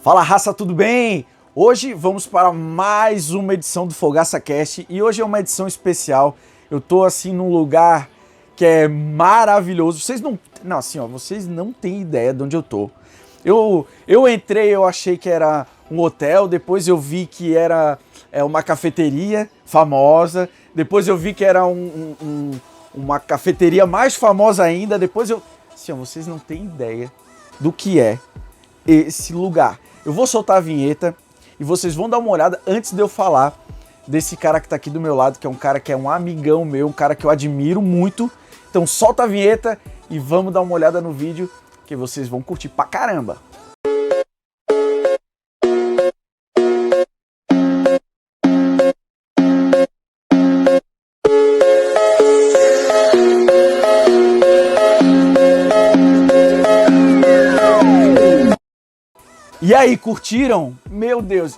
Fala raça, tudo bem? Hoje vamos para mais uma edição do Fogaça Cast e hoje é uma edição especial. Eu tô assim num lugar que é maravilhoso. Vocês não têm ideia de onde eu tô. Eu entrei, eu achei que era um hotel, depois eu vi que era uma cafeteria famosa, depois eu vi que era uma cafeteria mais famosa ainda, vocês não têm ideia do que é esse lugar. Eu vou soltar a vinheta e vocês vão dar uma olhada antes de eu falar desse cara que tá aqui do meu lado, que é um cara que é um amigão meu, um cara que eu admiro muito. Então solta a vinheta e vamos dar uma olhada no vídeo que vocês vão curtir pra caramba. E aí, curtiram? Meu Deus,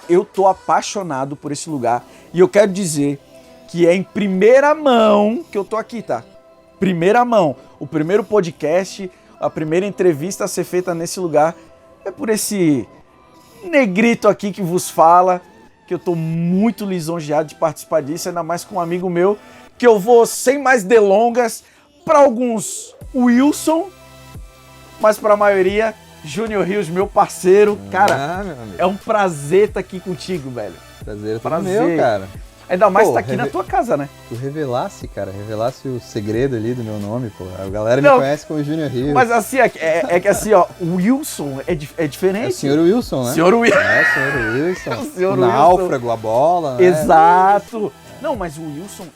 eu tô apaixonado por esse lugar e eu quero dizer que é em primeira mão que eu tô aqui, tá? Primeira mão. O primeiro podcast, a primeira entrevista a ser feita nesse lugar é por esse negrito aqui que vos fala, que eu tô muito lisonjeado de participar disso, ainda mais com um amigo meu, que eu vou, sem mais delongas, para alguns Wilson, mas para a maioria Júnior Rios, meu parceiro. Cara, é um prazer estar aqui contigo, velho. Prazer meu, cara. Ainda mais estar aqui na tua casa, né? Tu revelasse o segredo ali do meu nome, pô. A galera me conhece como Júnior Rios. Mas assim, é que assim, ó, o Wilson é diferente. É o senhor Wilson, né? Senhor Wilson. Senhor Wilson. É o senhor o náufrago, a bola, né? Exato. Não, mas o Wilson,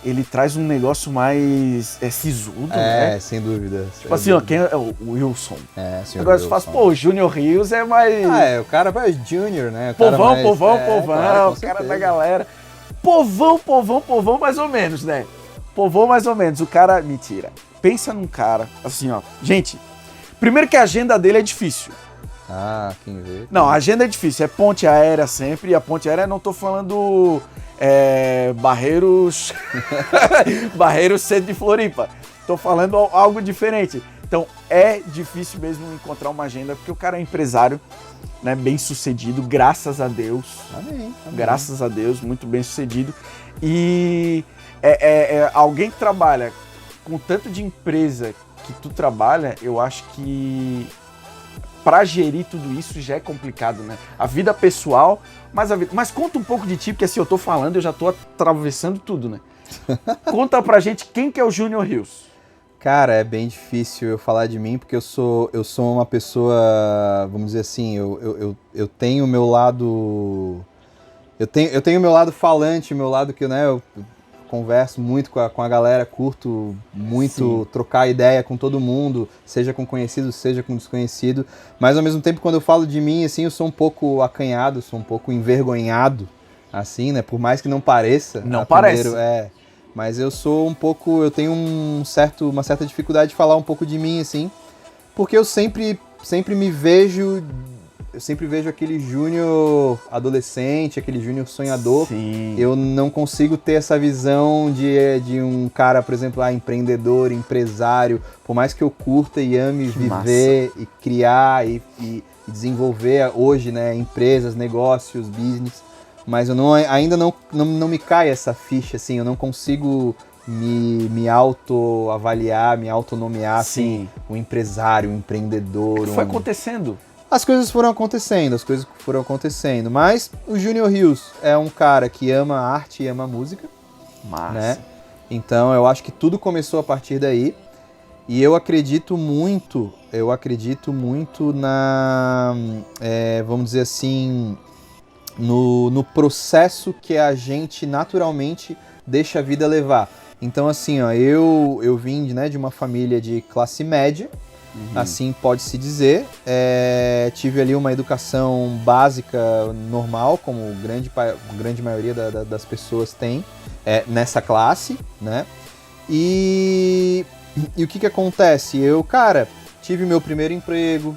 ele traz um negócio mais sisudo, né? É, sem dúvida. Tipo assim, ó, quem é o Wilson? É, senhor Agora Wilson. você faz, pô, o Júnior Rios é mais... o cara vai Júnior, né? Povão, claro, o cara da galera. Povão, mais ou menos, né? Povão, mais ou menos. O cara, mentira. Pensa num cara, assim, ó. Gente, primeiro que a agenda dele é difícil. Ah, quem vê. Não, a agenda é difícil. É ponte aérea sempre. E a ponte aérea, não tô falando Barreiros... Barreiros Centro de Floripa. Tô falando algo diferente. Então, é difícil mesmo encontrar uma agenda, porque o cara é empresário, né, bem sucedido, graças a Deus. Amém. Graças a Deus, muito bem sucedido. E alguém que trabalha com tanto de empresa que tu trabalha, eu acho que para gerir tudo isso já é complicado, né? A vida pessoal, mas conta um pouco de ti, porque assim, eu tô falando, eu já tô atravessando tudo, né? Conta pra gente quem que é o Júnior Rios. Cara, é bem difícil eu falar de mim, porque eu sou uma pessoa, vamos dizer assim, eu tenho o meu lado... Eu tenho o meu lado falante, o meu lado que, né, eu converso muito com a galera, curto muito trocar ideia com todo mundo, seja com conhecido, seja com desconhecido, mas ao mesmo tempo, quando eu falo de mim, assim, eu sou um pouco acanhado, sou um pouco envergonhado, assim, né, por mais que não pareça. Não parece. Mas eu sou um pouco, eu tenho uma certa dificuldade de falar um pouco de mim, assim, porque eu sempre me vejo, aquele Júnior adolescente, aquele Júnior sonhador. Sim. Eu não consigo ter essa visão de um cara, por exemplo, empreendedor, empresário, por mais que eu curta e ame viver e criar e desenvolver hoje, né, empresas, negócios, business, mas eu ainda não me cai essa ficha, assim, eu não consigo me autoavaliar, me autonomear, assim, um empresário, um empreendedor. Foi acontecendo. As coisas foram acontecendo, mas o Júnior Rios é um cara que ama a arte e ama a música, né? Então eu acho que tudo começou a partir daí, e eu acredito muito vamos dizer assim, no processo que a gente naturalmente deixa a vida levar. Então assim, ó, eu vim, né, de uma família de classe média, assim pode-se dizer, tive ali uma educação básica normal, como grande maioria das pessoas tem nessa classe, né? E o que acontece? Eu, cara, tive meu primeiro emprego,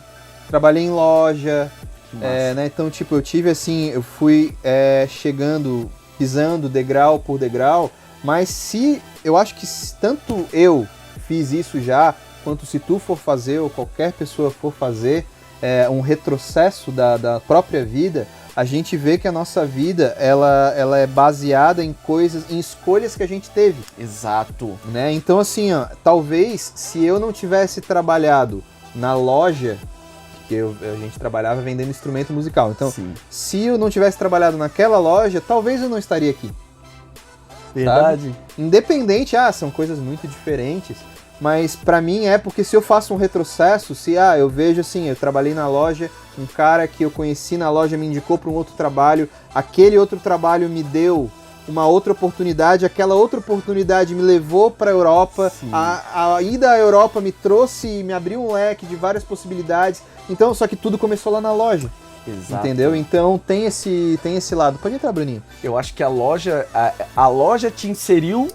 trabalhei em loja, né? Então, tipo, eu fui chegando, pisando degrau por degrau, mas eu acho que tanto eu fiz isso já, quanto se tu for fazer ou qualquer pessoa for fazer, um retrocesso da própria vida, a gente vê que a nossa vida, ela é baseada em escolhas que a gente teve. Exato. Né? Então, assim, ó, talvez se eu não tivesse trabalhado na loja, que a gente trabalhava vendendo instrumento musical. Então, Sim. se eu não tivesse trabalhado naquela loja, talvez eu não estaria aqui. Verdade. Sabe? Independente, são coisas muito diferentes, mas pra mim porque se eu faço um retrocesso, eu vejo assim, eu trabalhei na loja, um cara que eu conheci na loja me indicou para um outro trabalho, aquele outro trabalho me deu uma outra oportunidade, aquela outra oportunidade me levou para a Europa, a ida à Europa me abriu um leque de várias possibilidades, então só que tudo começou lá na loja. Exato. Entendeu? Então tem esse lado. Pode entrar, Bruninho. Eu acho que a loja te inseriu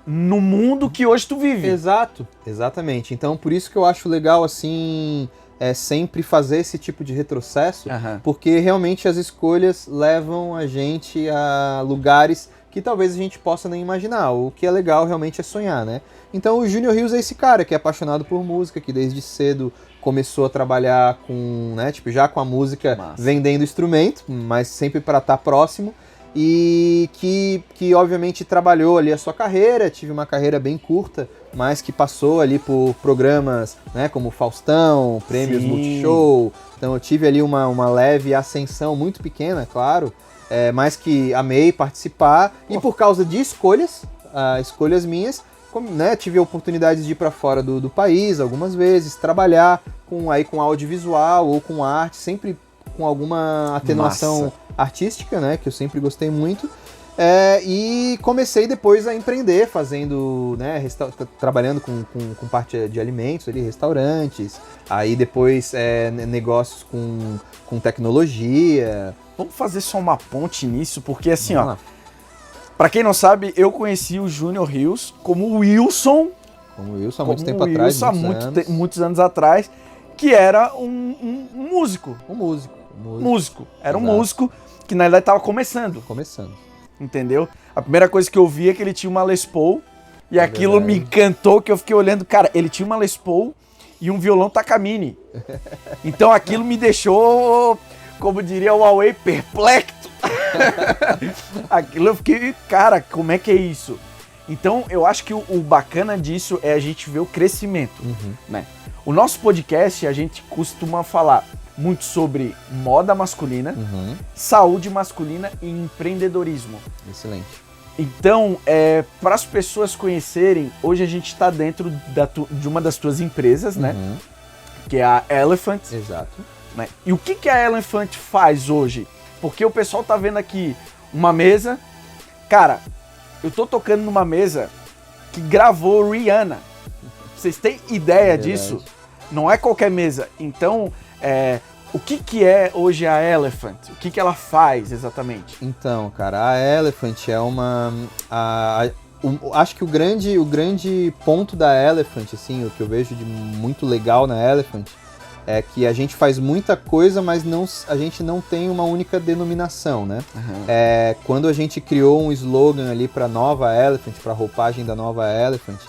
no mundo que hoje tu vive. Exato, exatamente. Então por isso que eu acho legal assim, sempre fazer esse tipo de retrocesso, porque realmente as escolhas levam a gente a lugares que talvez a gente possa nem imaginar. O que é legal realmente é sonhar, né? Então o Junior Hills é esse cara que é apaixonado por música, que desde cedo começou a trabalhar com, né, já com a música. Massa. Vendendo instrumento, mas sempre para estar próximo, e que obviamente trabalhou ali a sua carreira, tive uma carreira bem curta, mas que passou ali por programas, né, como Faustão, Prêmios Multishow, então eu tive ali uma leve ascensão muito pequena, claro, mas que amei participar, e por causa de escolhas minhas, né, tive a oportunidade de ir para fora do país algumas vezes, trabalhar com audiovisual ou com arte, sempre com alguma atenuação artística, né, que eu sempre gostei muito, e comecei depois a empreender, fazendo, né, trabalhando com parte de alimentos ali, restaurantes, aí depois negócios com tecnologia. Vamos fazer só uma ponte nisso, porque assim, pra quem não sabe, eu conheci o Junior Hills como Wilson. Como Wilson há muito tempo atrás. Há muitos anos atrás, que era um músico. Músico. Era um músico que na verdade estava começando. Entendeu? A primeira coisa que eu vi é que ele tinha uma Les Paul. E aquilo me encantou, que eu fiquei olhando. Cara, ele tinha uma Les Paul e um violão Takamine. Então aquilo me deixou, como diria o Huawei, perplexo. Aquilo eu fiquei, cara, como é que é isso? Então eu acho que o bacana disso é a gente ver o crescimento, né? O nosso podcast, a gente costuma falar muito sobre moda masculina, saúde masculina e empreendedorismo. Excelente. Então, para as pessoas conhecerem, hoje a gente está dentro de uma das tuas empresas, né? Que é a Elephant. Exato. Né? E o que a Elephant faz hoje? Porque o pessoal tá vendo aqui uma mesa. Cara, eu tô tocando numa mesa que gravou Rihanna. Vocês têm ideia disso? Não é qualquer mesa. Então, o que é hoje a Elephant? O que ela faz exatamente? Então, cara, a Elephant é acho que o grande ponto da Elephant, assim, o que eu vejo de muito legal na Elephant, é que a gente faz muita coisa, mas a gente não tem uma única denominação, né? Quando a gente criou um slogan ali para a nova Elephant, para a roupagem da nova Elephant,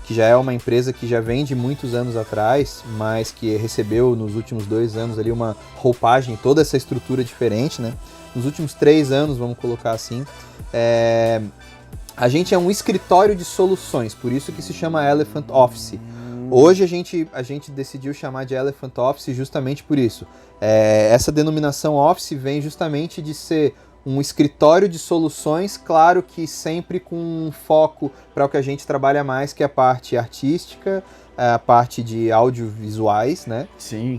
que já é uma empresa que já vem de muitos anos atrás, mas que recebeu nos últimos 2 anos ali uma roupagem, toda essa estrutura diferente, né? Nos últimos 3 anos, vamos colocar assim, a gente é um escritório de soluções, por isso que se chama Elephant Office. Hoje a gente decidiu chamar de Elephant Office justamente por isso. Essa denominação Office vem justamente de ser um escritório de soluções, claro que sempre com um foco para o que a gente trabalha mais, que é a parte artística, a parte de audiovisuais, né? Sim.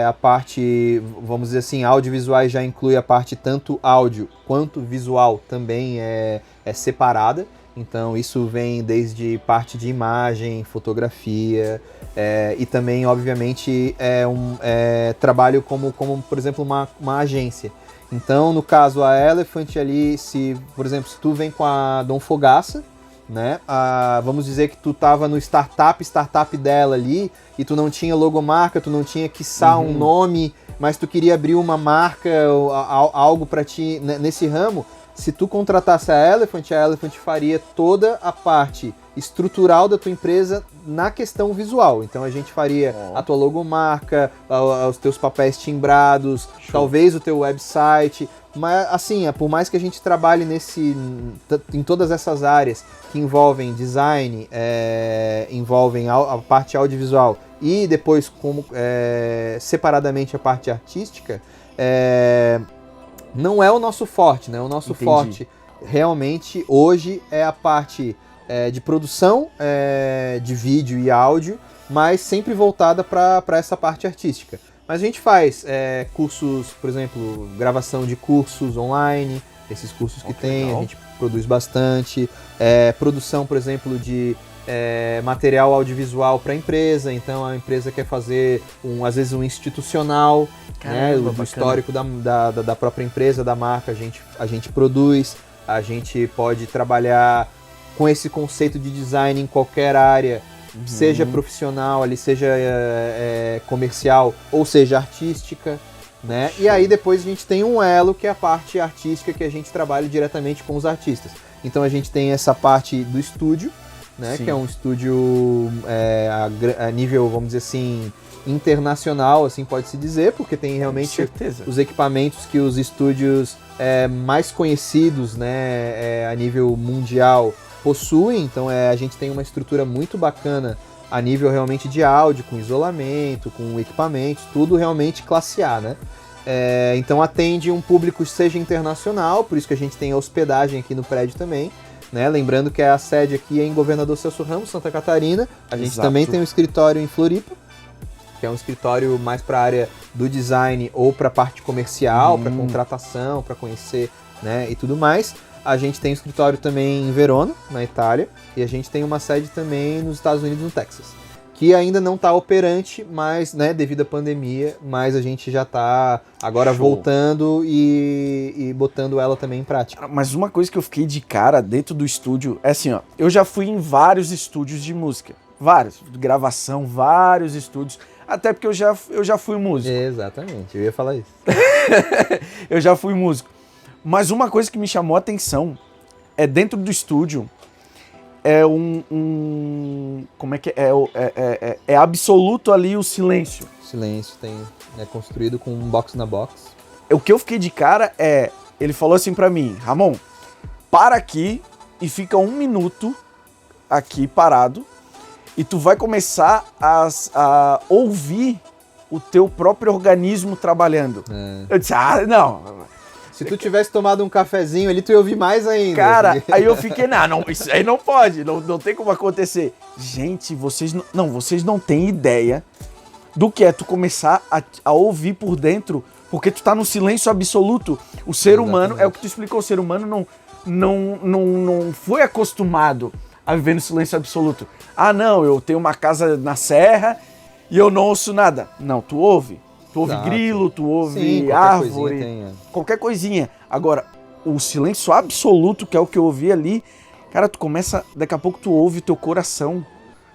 A parte, vamos dizer assim, audiovisuais já inclui a parte tanto áudio quanto visual também é separada. Então isso vem desde parte de imagem, fotografia, e também, obviamente, trabalho como, por exemplo, uma agência. Então, no caso, a Elephant ali, por exemplo, se tu vem com a Dom Fogaça, né, vamos dizer que tu tava no startup dela ali, e tu não tinha logomarca, tu não tinha, quiçá, um nome, mas tu queria abrir uma marca, algo para ti nesse ramo. Se tu contratasse a Elephant faria toda a parte estrutural da tua empresa na questão visual. Então a gente faria a tua logomarca, os teus papéis timbrados, talvez o teu website. Mas assim, por mais que a gente trabalhe em todas essas áreas que envolvem design, envolvem a parte audiovisual e depois separadamente a parte artística, não é o nosso forte, né? O nosso forte realmente hoje é a parte de produção de vídeo e áudio, mas sempre voltada para essa parte artística. Mas a gente faz cursos, por exemplo, gravação de cursos online, esses cursos que tem, a gente produz bastante. Produção, por exemplo, de material audiovisual para a empresa, então a empresa quer fazer, às vezes, um institucional, né, o histórico da própria empresa, da marca, a gente produz, a gente pode trabalhar com esse conceito de design em qualquer área, seja profissional, ali, seja comercial, ou seja artística, né? E aí depois a gente tem um elo que é a parte artística, que a gente trabalha diretamente com os artistas. Então a gente tem essa parte do estúdio, né? Que é um estúdio a nível, vamos dizer assim, internacional, assim pode-se dizer, porque tem realmente os equipamentos que os estúdios mais conhecidos, né, a nível mundial possuem. Então a gente tem uma estrutura muito bacana a nível realmente de áudio, com isolamento, com equipamentos, tudo realmente classe A, né? Então atende um público seja internacional, por isso que a gente tem a hospedagem aqui no prédio também, né? Lembrando que a sede aqui é em Governador Celso Ramos, Santa Catarina. A gente também tem um escritório em Floripa, que é um escritório mais para a área do design ou para a parte comercial, para contratação, para conhecer, né, e tudo mais. A gente tem um escritório também em Verona, na Itália, e a gente tem uma sede também nos Estados Unidos, no Texas, que ainda não está operante, mas, né, devido à pandemia, mas a gente já está agora voltando e botando ela também em prática. Mas uma coisa que eu fiquei de cara dentro do estúdio é assim, ó, eu já fui em vários estúdios de música, vários, de gravação, vários estúdios, até porque eu já fui músico. Exatamente, eu ia falar isso. Eu já fui músico. Mas uma coisa que me chamou a atenção é dentro do estúdio, como é que é absoluto ali o silêncio. Silêncio, é construído com um box na box. O que eu fiquei de cara ele falou assim pra mim, Ramon, para aqui e fica 1 minuto aqui parado e tu vai começar a ouvir o teu próprio organismo trabalhando. Eu disse, não... Se tu tivesse tomado um cafezinho ali, tu ia ouvir mais ainda. Cara, aí eu fiquei, não, isso aí não pode, não tem como acontecer. Gente, vocês não têm ideia do que é tu começar a ouvir por dentro, porque tu tá no silêncio absoluto. O ser humano, é o que tu explicou, o ser humano não foi acostumado a viver no silêncio absoluto. Ah, não, eu tenho uma casa na serra e eu não ouço nada. Não, tu ouve. Tu ouve grilo, tu ouve árvore, qualquer coisinha. Agora, o silêncio absoluto, que é o que eu ouvi ali, cara, tu começa, daqui a pouco tu ouve o teu coração.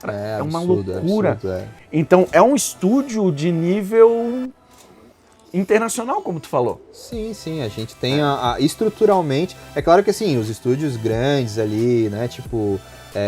É uma loucura. Absurdo. Então, é um estúdio de nível internacional, como tu falou. Sim, a gente tem estruturalmente, é claro que assim, os estúdios grandes ali, né, tipo,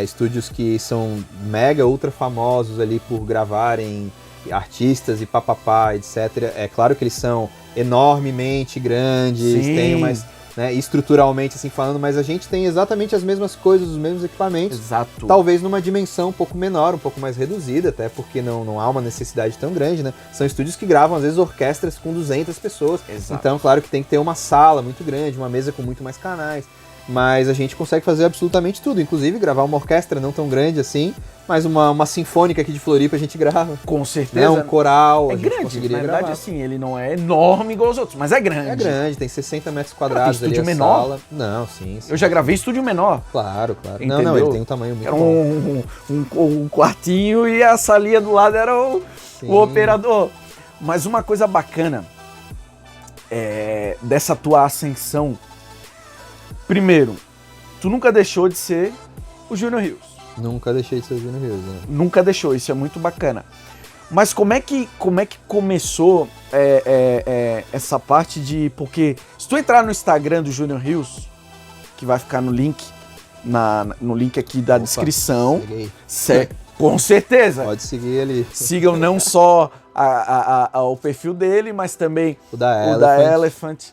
estúdios que são mega ultra famosos ali por gravarem artistas e papapá, etc. É claro que eles são enormemente grandes, tem mais, né, estruturalmente assim falando, mas a gente tem exatamente as mesmas coisas, os mesmos equipamentos. Exato. Talvez numa dimensão um pouco menor, um pouco mais reduzida, até porque não há uma necessidade tão grande, né? São estúdios que gravam, às vezes, orquestras com 200 pessoas. Exato. Então, claro que tem que ter uma sala muito grande, uma mesa com muito mais canais. Mas a gente consegue fazer absolutamente tudo, inclusive gravar uma orquestra não tão grande assim, mas uma sinfônica aqui de Floripa a gente grava. Com certeza. Né? Um coral, a gente grande, conseguiria na verdade, gravar. Assim, ele não é enorme igual os outros, mas é grande. É grande, tem 60 metros quadrados tem estúdio ali a menor? sala. Não, sim. Eu já gravei estúdio menor. Claro. Entendeu? Não, ele tem um tamanho muito era um quartinho e a salinha do lado era o operador. Mas uma coisa bacana dessa tua ascensão, primeiro, tu nunca deixou de ser o Junior Hills. Nunca deixei de ser o Junior Hills, né? Nunca deixou, isso é muito bacana. Mas como é que começou essa parte de... Porque se tu entrar no Instagram do Junior Hills, que vai ficar no link no link aqui da descrição. Segue aí. Com certeza. Pode seguir ali. Sigam não só o perfil dele, mas também o da Elephant.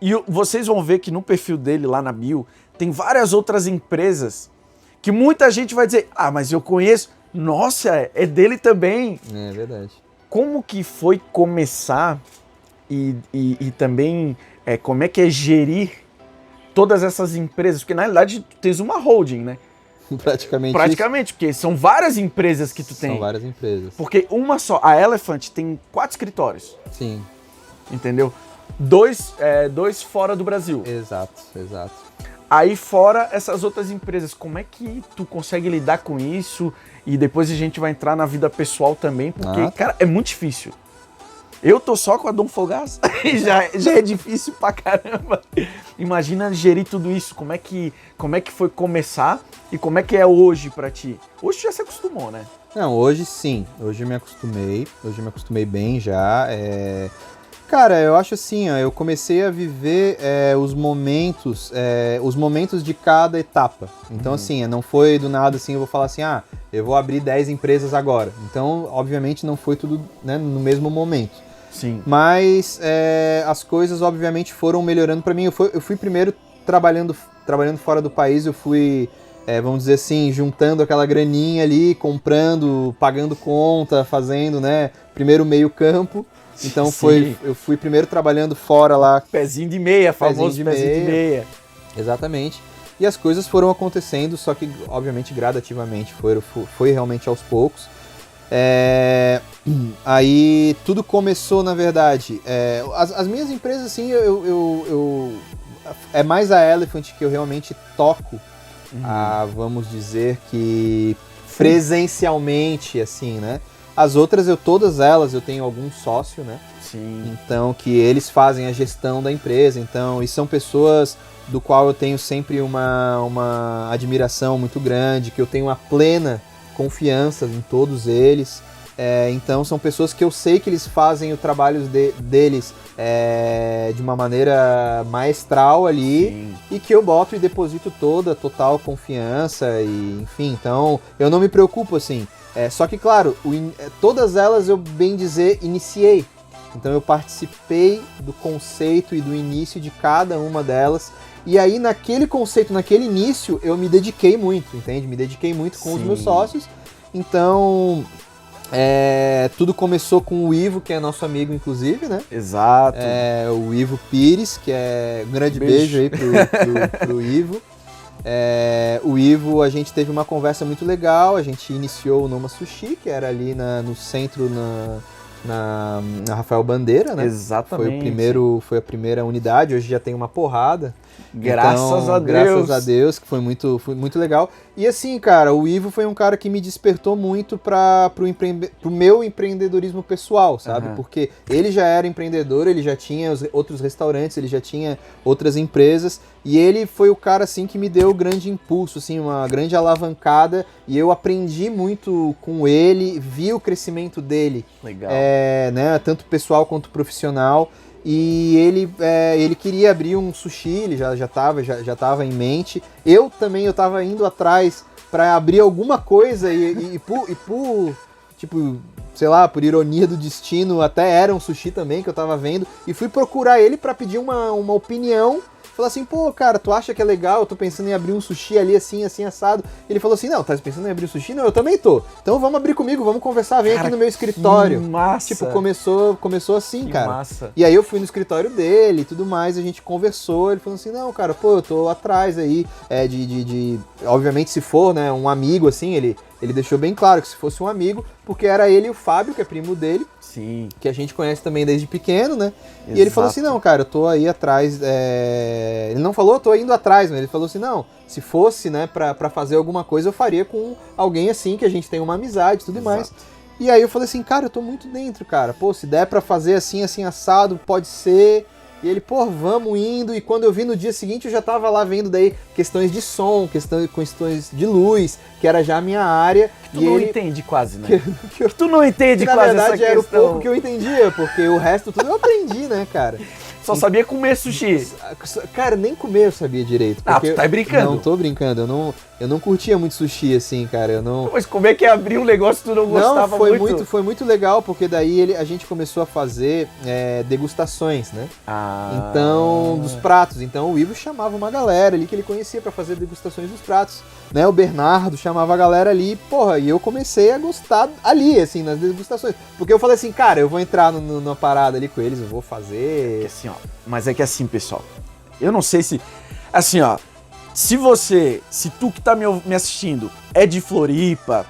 E vocês vão ver que no perfil dele, lá na bio, tem várias outras empresas que muita gente vai dizer, mas eu conheço. Nossa, é dele também. É verdade. Como que foi começar e também como é que é gerir todas essas empresas? Porque na realidade tu tens uma holding, né? Praticamente, porque são várias empresas que tu tem. São várias empresas. Porque uma só, a Elephant tem 4 escritórios. Sim. Entendeu? 2 fora do Brasil. Exato. Aí fora essas outras empresas, como é que tu consegue lidar com isso? E depois a gente vai entrar na vida pessoal também, porque, cara, é muito difícil. Eu tô só com a Dom Fogaça e já é difícil pra caramba. Imagina gerir tudo isso, como é que foi começar e como é que é hoje pra ti? Hoje tu já se acostumou, né? Não, hoje sim, hoje eu me acostumei bem já. Cara, eu acho assim, eu comecei a viver os momentos de cada etapa. Então, assim, não foi do nada assim, eu vou falar assim, eu vou abrir 10 empresas agora. Então, obviamente, não foi tudo, né, no mesmo momento. Sim. Mas as coisas, obviamente, foram melhorando para mim. Eu fui primeiro trabalhando fora do país, eu fui, vamos dizer assim, juntando aquela graninha ali, comprando, pagando conta, fazendo, né, primeiro meio campo. Então eu fui primeiro trabalhando fora lá. Pezinho de meia, famoso pezinho de meia. Exatamente. E as coisas foram acontecendo, só que obviamente gradativamente, foi realmente aos poucos. Aí tudo começou, na verdade. As minhas empresas, assim, é mais a Elephant que eu realmente toco, vamos dizer que presencialmente, assim, né? As outras, todas elas, eu tenho algum sócio, né? Sim. Então, que eles fazem a gestão da empresa, então, e são pessoas do qual eu tenho sempre uma admiração muito grande, que eu tenho uma plena confiança em todos eles. Então, são pessoas que eu sei que eles fazem o trabalho deles de uma maneira maestral ali. Sim. E que eu boto e deposito total confiança, e enfim, então, eu não me preocupo, assim. Só que, claro, todas elas eu, bem dizer, iniciei. Então eu participei do conceito e do início de cada uma delas. E aí, naquele conceito, naquele início, eu me dediquei muito, entende? Me dediquei muito com os meus sócios. Então, tudo começou com o Ivo, que é nosso amigo, inclusive, né? Exato. O Ivo Pires, que um grande beijo aí pro Ivo. O Ivo, a gente teve uma conversa muito legal, a gente iniciou o Noma Sushi, que era ali no centro, na Rafael Bandeira, né? Exatamente. Foi a primeira unidade, hoje já tem uma porrada. Graças a Deus. Graças a Deus, que foi muito legal. E assim, cara, o Ivo foi um cara que me despertou muito pro meu empreendedorismo pessoal, sabe? Porque ele já era empreendedor, ele já tinha outros restaurantes, ele já tinha outras empresas, e ele foi o cara, assim, que me deu grande impulso, assim, uma grande alavancada, e eu aprendi muito com ele, vi o crescimento dele. Legal. Né, tanto pessoal quanto profissional. E ele queria abrir um sushi, ele já tava em mente. Eu também tava indo atrás para abrir alguma coisa e por, tipo, sei lá, por ironia do destino, até era um sushi também que eu tava vendo. E fui procurar ele para pedir uma opinião. Falar assim, pô, cara, tu acha que é legal? Eu tô pensando em abrir um sushi ali, assim, assado. Ele falou assim, não, tá pensando em abrir um sushi? Não, eu também tô. Então vamos abrir comigo, vamos conversar, vem aqui no meu escritório. Que massa! Tipo, começou assim, que cara. Massa. E aí eu fui no escritório dele e tudo mais, a gente conversou, ele falou assim, não, cara, pô, eu tô atrás aí, obviamente, se for, né, um amigo, assim, ele deixou bem claro que se fosse um amigo, porque era ele e o Fábio, que é primo dele. Sim. Que a gente conhece também desde pequeno, né? Exato. E ele falou assim, não, cara, eu tô aí atrás, ele não falou, eu tô indo atrás, mas ele falou assim, não, se fosse, né, pra fazer alguma coisa, eu faria com alguém assim, que a gente tem uma amizade e tudo mais. E aí eu falei assim, cara, eu tô muito dentro, cara, pô, se der pra fazer assim, assado, pode ser. E ele, pô, vamos indo, e quando eu vi no dia seguinte, eu já tava lá vendo daí questões de som, questões de luz, que era já a minha área. Que tu não entende quase, né? Tu não entende quase essa questão. Era o pouco que eu entendia, porque o resto tudo eu aprendi, né, cara? Só sabia comer sushi. Cara, nem comer eu sabia direito. Ah, tu tá brincando. Não, tô brincando. Eu não curtia muito sushi, assim, cara. Eu não... Mas como é que abrir um negócio que tu não gostava muito? Foi muito legal, porque daí a gente começou a fazer degustações, né? Então, dos pratos. Então o Ivo chamava uma galera ali que ele conhecia pra fazer degustações dos pratos. Né? O Bernardo chamava a galera ali, porra, e eu comecei a gostar ali, assim, nas degustações. Porque eu falei assim, cara, eu vou entrar numa parada ali com eles, eu vou fazer... Assim, ó, mas é que assim, pessoal, eu não sei se... Assim, ó, se tu que tá me assistindo é de Floripa,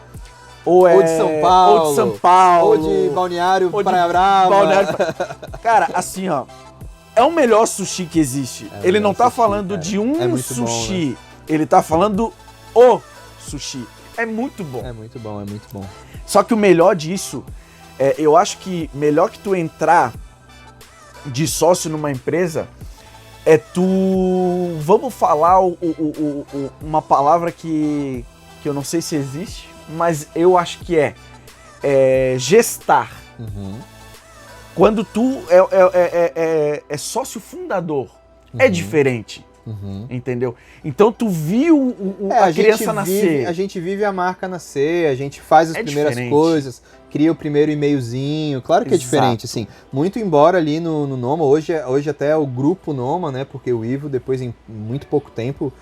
ou de São Paulo, ou de Balneário Praia Brava. Cara, assim, ó, é o melhor sushi que existe. Ele não tá falando cara. De um sushi, bom, né? Ele tá falando o sushi. É muito bom. É muito bom, é muito bom. Só que o melhor disso, eu acho que melhor que tu entrar de sócio numa empresa é tu... Vamos falar uma palavra que eu não sei se existe, mas eu acho que é gestar. Uhum. Quando tu é sócio fundador, é diferente. Uhum. Entendeu? Então tu viu a criança nascer. A gente vive a marca nascer, a gente faz as primeiras coisas, cria o primeiro e-mailzinho. Claro que é diferente, assim. Muito embora ali no Noma, hoje até o grupo Noma, né? Porque o Ivo, depois em muito pouco tempo,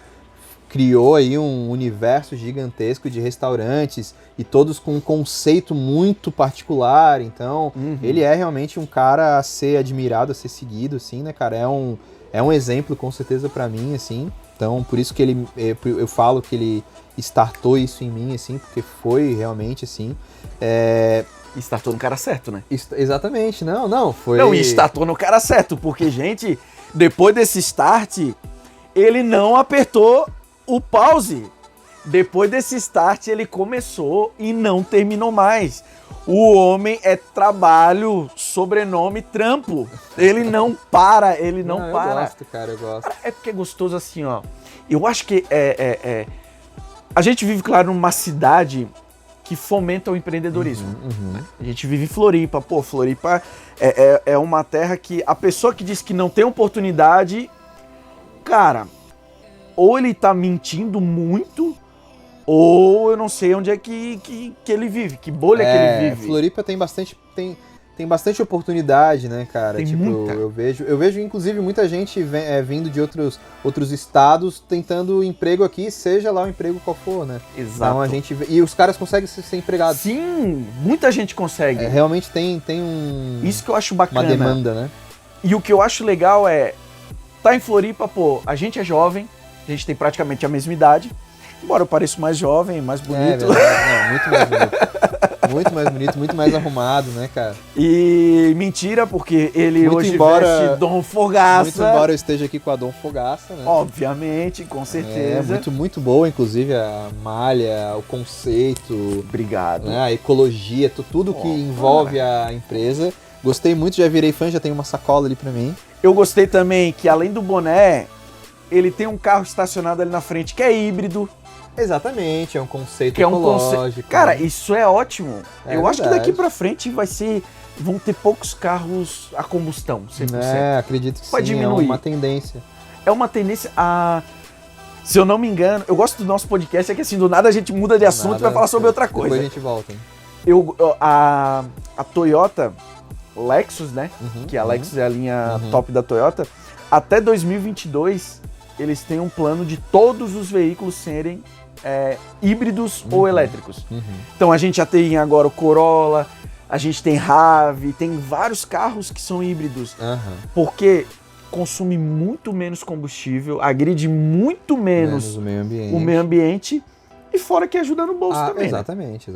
criou aí um universo gigantesco de restaurantes e todos com um conceito muito particular. Então, ele é realmente um cara a ser admirado, a ser seguido, assim, né, cara? É um exemplo, com certeza, pra mim, assim. Então, por isso que eu falo que ele startou isso em mim, assim, porque foi realmente, assim... Startou no cara certo, né? Exatamente, foi... Não, e startou no cara certo, porque, gente, depois desse start, ele não apertou o pause. Depois desse start, ele começou e não terminou mais. O homem é trabalho, sobrenome, trampo. Ele não para, ele não para. Eu gosto, cara, eu gosto. É porque é gostoso assim, ó. Eu acho que a gente vive, claro, numa cidade que fomenta o empreendedorismo. A gente vive em Floripa. Pô, Floripa é uma terra que a pessoa que diz que não tem oportunidade, cara, ou ele tá mentindo muito, ou eu não sei onde é que ele vive, que bolha que ele vive. Floripa tem bastante oportunidade, né, cara? Tem tipo, muita. Eu vejo, inclusive, muita gente vindo de outros estados tentando emprego aqui, seja lá o emprego qual for, né? Exato. Então e os caras conseguem ser empregados. Sim, muita gente consegue. Realmente tem isso que eu acho bacana. Uma demanda, né? E o que eu acho legal tá em Floripa, pô, a gente é jovem, a gente tem praticamente a mesma idade. Embora eu pareça mais jovem, mais bonito. Muito mais bonito. Muito mais bonito, muito mais arrumado, né, cara? E mentira, porque ele muito hoje embora, veste Dom Fogaça. Muito embora eu esteja aqui com a Dom Fogaça, né? Obviamente, com certeza. Muito boa, inclusive, a malha, o conceito. Obrigado. Né, a ecologia, tudo que envolve a empresa. Gostei muito, já virei fã, já tenho uma sacola ali pra mim. Eu gostei também que, além do boné, ele tem um carro estacionado ali na frente que é híbrido. Exatamente, é um conceito ecológico. Cara, isso é ótimo. Eu acho que verdade. daqui pra frente vão ter poucos carros a combustão, 100%. Acredito que Pode sim, diminuir. é uma tendência. É uma tendência a... Se eu não me engano, eu gosto do nosso podcast, é que assim, do nada a gente muda de assunto e vai falar sobre outra coisa. Depois a gente volta. A Toyota Lexus, né? Que a Lexus é a linha top da Toyota. Até 2022, eles têm um plano de todos os veículos serem híbridos ou elétricos. Então a gente já tem agora o Corolla, a gente tem RAV, tem vários carros que são híbridos. Porque consome muito menos combustível, agride muito menos o meio ambiente. E fora que ajuda no bolso também. Exatamente.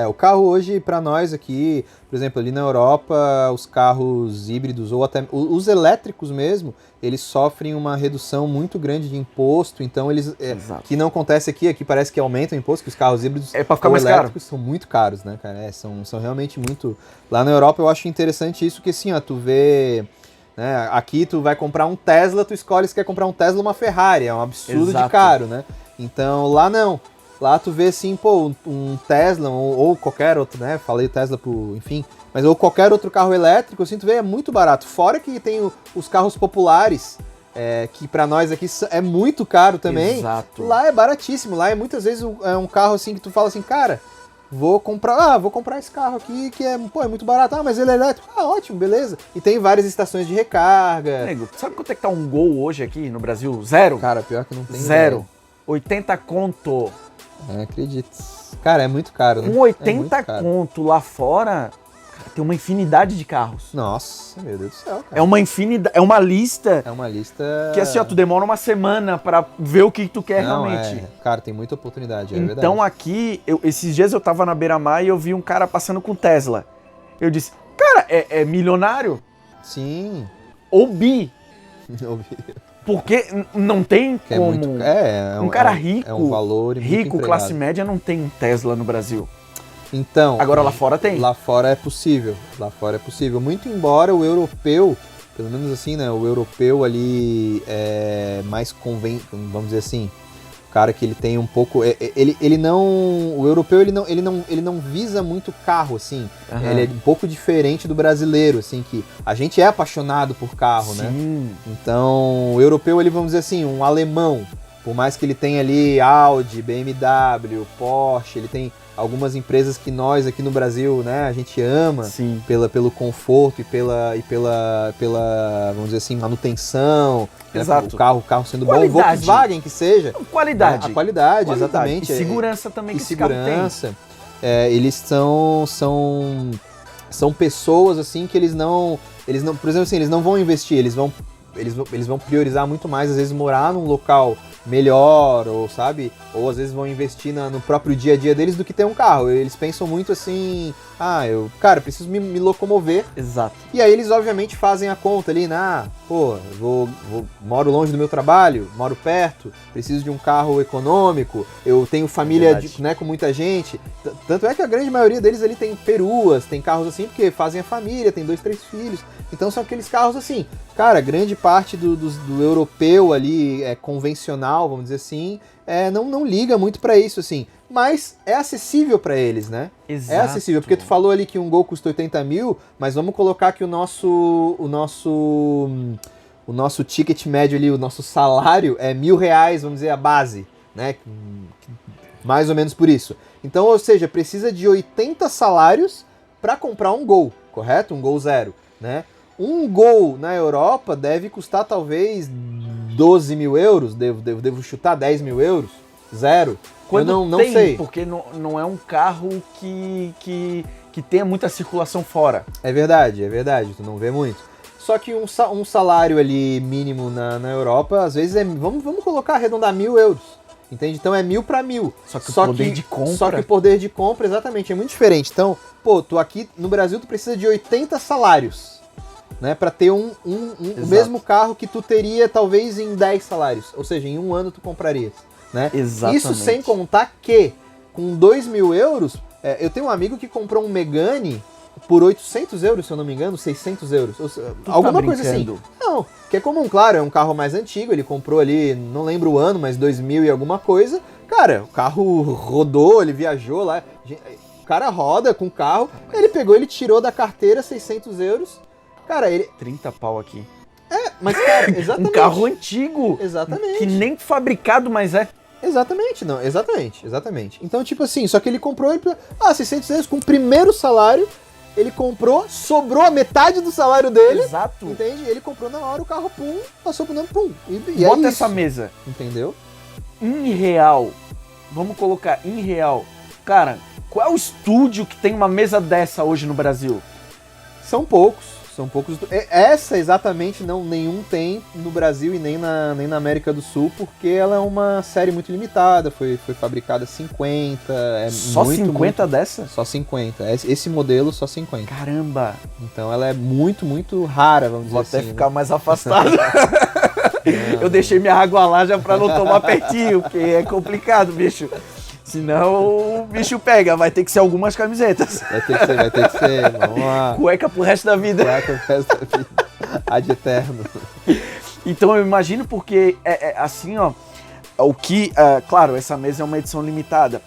O carro hoje, para nós aqui, por exemplo, ali na Europa, os carros híbridos ou até os elétricos mesmo, eles sofrem uma redução muito grande de imposto. Então eles que não acontece aqui parece que aumenta o imposto, que os carros híbridos para ficar mais elétricos são muito caros, né, cara? São realmente muito. Lá na Europa eu acho interessante isso, que assim, ó, tu vê. Né, aqui tu vai comprar um Tesla, tu escolhe se quer comprar um Tesla ou uma Ferrari, é um absurdo de caro, né? Então lá não. Lá tu vê assim, pô, um Tesla ou qualquer outro, né? Falei Tesla enfim, Mas ou qualquer outro carro elétrico, assim, tu vê, é muito barato. Fora que tem os carros populares, que pra nós aqui é muito caro também. Exato. Lá é baratíssimo. Lá é muitas vezes um carro assim que tu fala assim, cara, vou comprar esse carro aqui que é muito barato. Ah, mas ele é elétrico. Ah, ótimo, beleza. E tem várias estações de recarga. Nego, sabe quanto é que tá um Gol hoje aqui no Brasil? Zero? Cara, pior que não tem. Zero. 80 conto. Acredito. Cara, é muito caro, né? Com 80 conto lá fora, cara, tem uma infinidade de carros. Nossa, meu Deus do céu, cara. É uma infinidade, é uma lista. É uma lista... Que assim, ó, tu demora uma semana pra ver o que tu quer realmente. Cara, tem muita oportunidade, Então verdade. Aqui, esses dias eu tava na beira-mar e eu vi um cara passando com Tesla. Eu disse, cara, é milionário? Sim. Ou bi? Porque não tem como... um cara rico, é um valor rico, classe média, não tem um Tesla no Brasil. Então... Agora lá fora tem. Lá fora é possível. Muito embora o europeu, pelo menos assim, né? O europeu ali é mais vamos dizer assim, o cara que ele tem um pouco... Ele não... O europeu, ele não visa muito carro, assim. Uhum. Ele é um pouco diferente do brasileiro, assim, que a gente é apaixonado por carro, Sim. né? Então, o europeu, ele, vamos dizer assim, um alemão, por mais que ele tenha ali Audi, BMW, Porsche, ele tem algumas empresas que nós aqui no Brasil, né, a gente ama. Sim. Pelo conforto e pela, vamos dizer assim, manutenção. Exato. Né, o carro sendo qualidade. Bom, Volkswagen que seja. Qualidade. A qualidade, exatamente. E segurança também que esse segurança. Eles são pessoas assim que eles não, por exemplo assim, eles não vão investir, eles vão priorizar muito mais, às vezes, morar num local melhor, ou sabe? Ou às vezes vão investir no próprio dia a dia deles do que ter um carro. Eles pensam muito assim, eu preciso me locomover. Exato. E aí eles obviamente fazem a conta ali, moro longe do meu trabalho, moro perto, preciso de um carro econômico, eu tenho família com muita gente. Tanto é que a grande maioria deles ali tem peruas, tem carros assim, porque fazem a família, tem 2, 3 filhos. Então são aqueles carros assim, cara, grande parte do europeu ali convencional, vamos dizer assim, não liga muito pra isso, assim. Mas é acessível pra eles, né? Exato. É acessível, porque tu falou ali que um Gol custa 80 mil, mas vamos colocar que o nosso ticket médio ali, o nosso salário é R$1.000, vamos dizer, a base, né? Mais ou menos por isso. Então, ou seja, precisa de 80 salários para comprar um Gol, correto? Um Gol zero, né? Um Gol na Europa deve custar talvez 12 mil euros, devo chutar 10 mil euros, zero. Quando eu não tem, sei. Porque não é um carro que tenha muita circulação fora. É verdade, tu não vê muito. Só que um salário ali mínimo na Europa, às vezes vamos colocar, arredondar 1.000 euros. Entende? Então é 1.000 para 1.000. Só que o poder de compra... Só que o poder de compra, exatamente, é muito diferente. Então, tu aqui no Brasil, tu precisa de 80 salários, né? Para ter o mesmo carro que tu teria talvez em 10 salários. Ou seja, em um ano tu comprarias, né? Exatamente. Isso sem contar que com 2.000 euros, eu tenho um amigo que comprou um Megane por 800 euros, se eu não me engano, 600 euros. Alguma coisa assim. Não, que é comum, claro, é um carro mais antigo, ele comprou ali, não lembro o ano, mas 2000 e alguma coisa. Cara, o carro rodou, ele viajou lá, o cara roda com o carro, ele tirou da carteira 600 euros. Cara, 30 pau aqui. Mas cara, exatamente. Um carro antigo. Exatamente. Que nem fabricado, mas é. Exatamente. Então, tipo assim, só que ele comprou, 600 euros com o primeiro salário, ele comprou, sobrou a metade do salário dele. Exato. Entende? Ele comprou na hora, o carro, passou pro nome, E bota é essa mesa. Entendeu? Em real. Vamos colocar em real. Cara, qual é o estúdio que tem uma mesa dessa hoje no Brasil? São poucos. Essa exatamente nenhum tem no Brasil e nem na América do Sul, porque ela é uma série muito limitada, foi fabricada 50. Só muito, 50 muito, dessa? Só 50. Esse modelo só 50. Caramba! Então ela é muito, muito rara, vamos dizer assim. Vou até ficar mais afastado. Eu deixei minha água lá já pra não tomar pertinho, porque é complicado, bicho. Senão o bicho pega, vai ter que ser algumas camisetas. Vai ter que ser, vamos lá. Cueca pro resto da vida. Cueca pro resto da vida. Ad eterno. Então eu imagino porque, assim, ó, claro, essa mesa é uma edição limitada,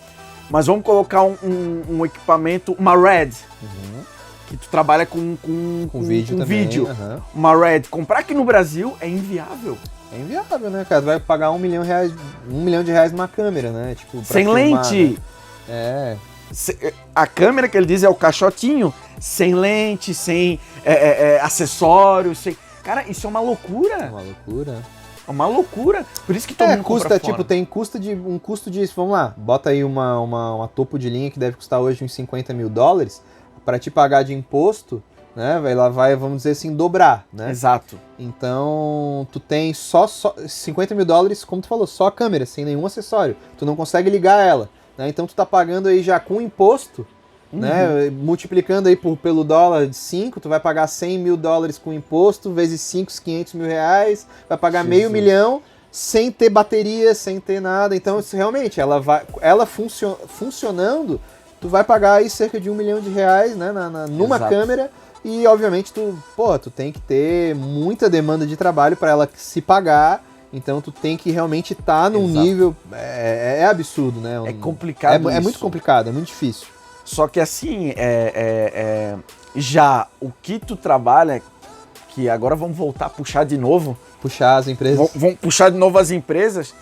mas vamos colocar um equipamento, uma Red, que tu trabalha com vídeo também. Vídeo. Uma Red, comprar aqui no Brasil é inviável. É inviável, né, cara? Tu vai pagar R$1 milhão numa câmera, né? Tipo, pra sem filmar, lente. Né? A câmera que ele diz é o caixotinho, sem lente, sem acessórios, sem... Cara, isso é uma loucura. É uma loucura. É uma loucura. Por isso que todo mundo custa, compra tipo, fora. tem um custo de, vamos lá, bota aí uma topo de linha que deve custar hoje uns $50 mil, para te pagar de imposto, né, vai, vamos dizer assim, dobrar, né? Exato. Então, tu tem só $50 mil, como tu falou, só a câmera, sem nenhum acessório. Tu não consegue ligar ela, né? Então tu tá pagando aí já com imposto, né? Multiplicando aí pelo dólar de 5, tu vai pagar $100 mil com imposto, vezes 5, R$500 mil, vai pagar $500 mil sem ter bateria, sem ter nada. Então, isso realmente, ela funcionando, tu vai pagar aí cerca de R$1 milhão, né? Numa Exato. câmera. E, obviamente, tu tem que ter muita demanda de trabalho para ela se pagar. Então, tu tem que realmente estar num nível... É absurdo, né? É complicado É muito complicado, é muito difícil. Só que assim, já o que tu trabalha, que agora vamos voltar a puxar de novo. Puxar as empresas. Vão puxar de novo as empresas.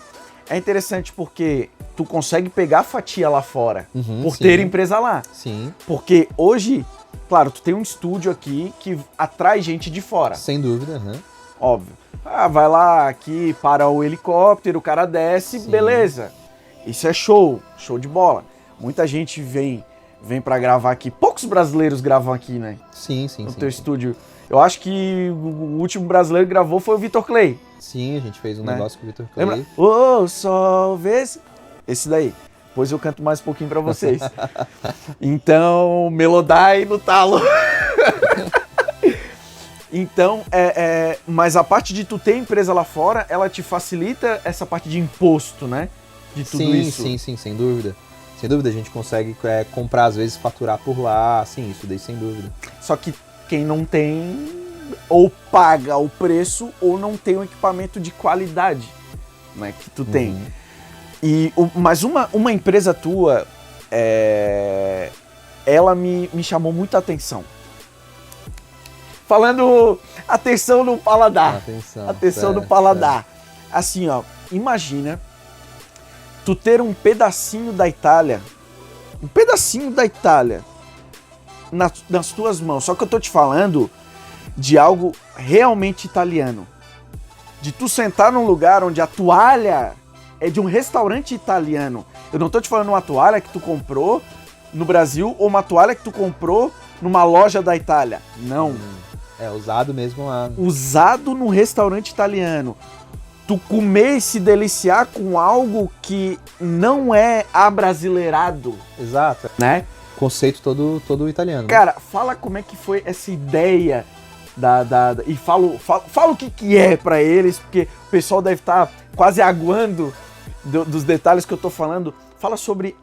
É interessante porque tu consegue pegar a fatia lá fora, por ter empresa lá. Sim. Porque hoje, claro, tu tem um estúdio aqui que atrai gente de fora. Sem dúvida, Óbvio. Vai lá aqui para o helicóptero, o cara desce, beleza. Isso é show de bola. Muita gente vem pra gravar aqui. Poucos brasileiros gravam aqui, né? Sim. No teu estúdio. Eu acho que o último brasileiro que gravou foi o Vitor Clay. Sim, a gente fez um né? negócio com o Vitor Clay. Lembra? Ô, sol, vê esse daí. Depois eu canto mais um pouquinho pra vocês. Então, Melodai no talo. Então, mas a parte de tu ter empresa lá fora, ela te facilita essa parte de imposto, né? De tudo isso. Sim, sem dúvida. Sem dúvida, a gente consegue comprar, às vezes, faturar por lá, sim, isso daí sem dúvida. Só que quem não tem, ou paga o preço, ou não tem um equipamento de qualidade, né, que tu tem. Mas uma empresa tua, ela me chamou muita atenção. Falando atenção no paladar. Atenção no paladar. Assim, ó, imagina tu ter um pedacinho da Itália, nas tuas mãos. Só que eu tô te falando de algo realmente italiano. De tu sentar num lugar onde a toalha é de um restaurante italiano. Eu não tô te falando uma toalha que tu comprou no Brasil ou uma toalha que tu comprou numa loja da Itália. Não. Usado mesmo lá. Usado num restaurante italiano. Tu comer e se deliciar com algo que não é abrasileirado. Exato. Né? Conceito todo italiano. Cara, fala como é que foi essa ideia e fala o que é pra eles, porque o pessoal deve estar quase aguando dos detalhes que eu tô falando. Fala sobre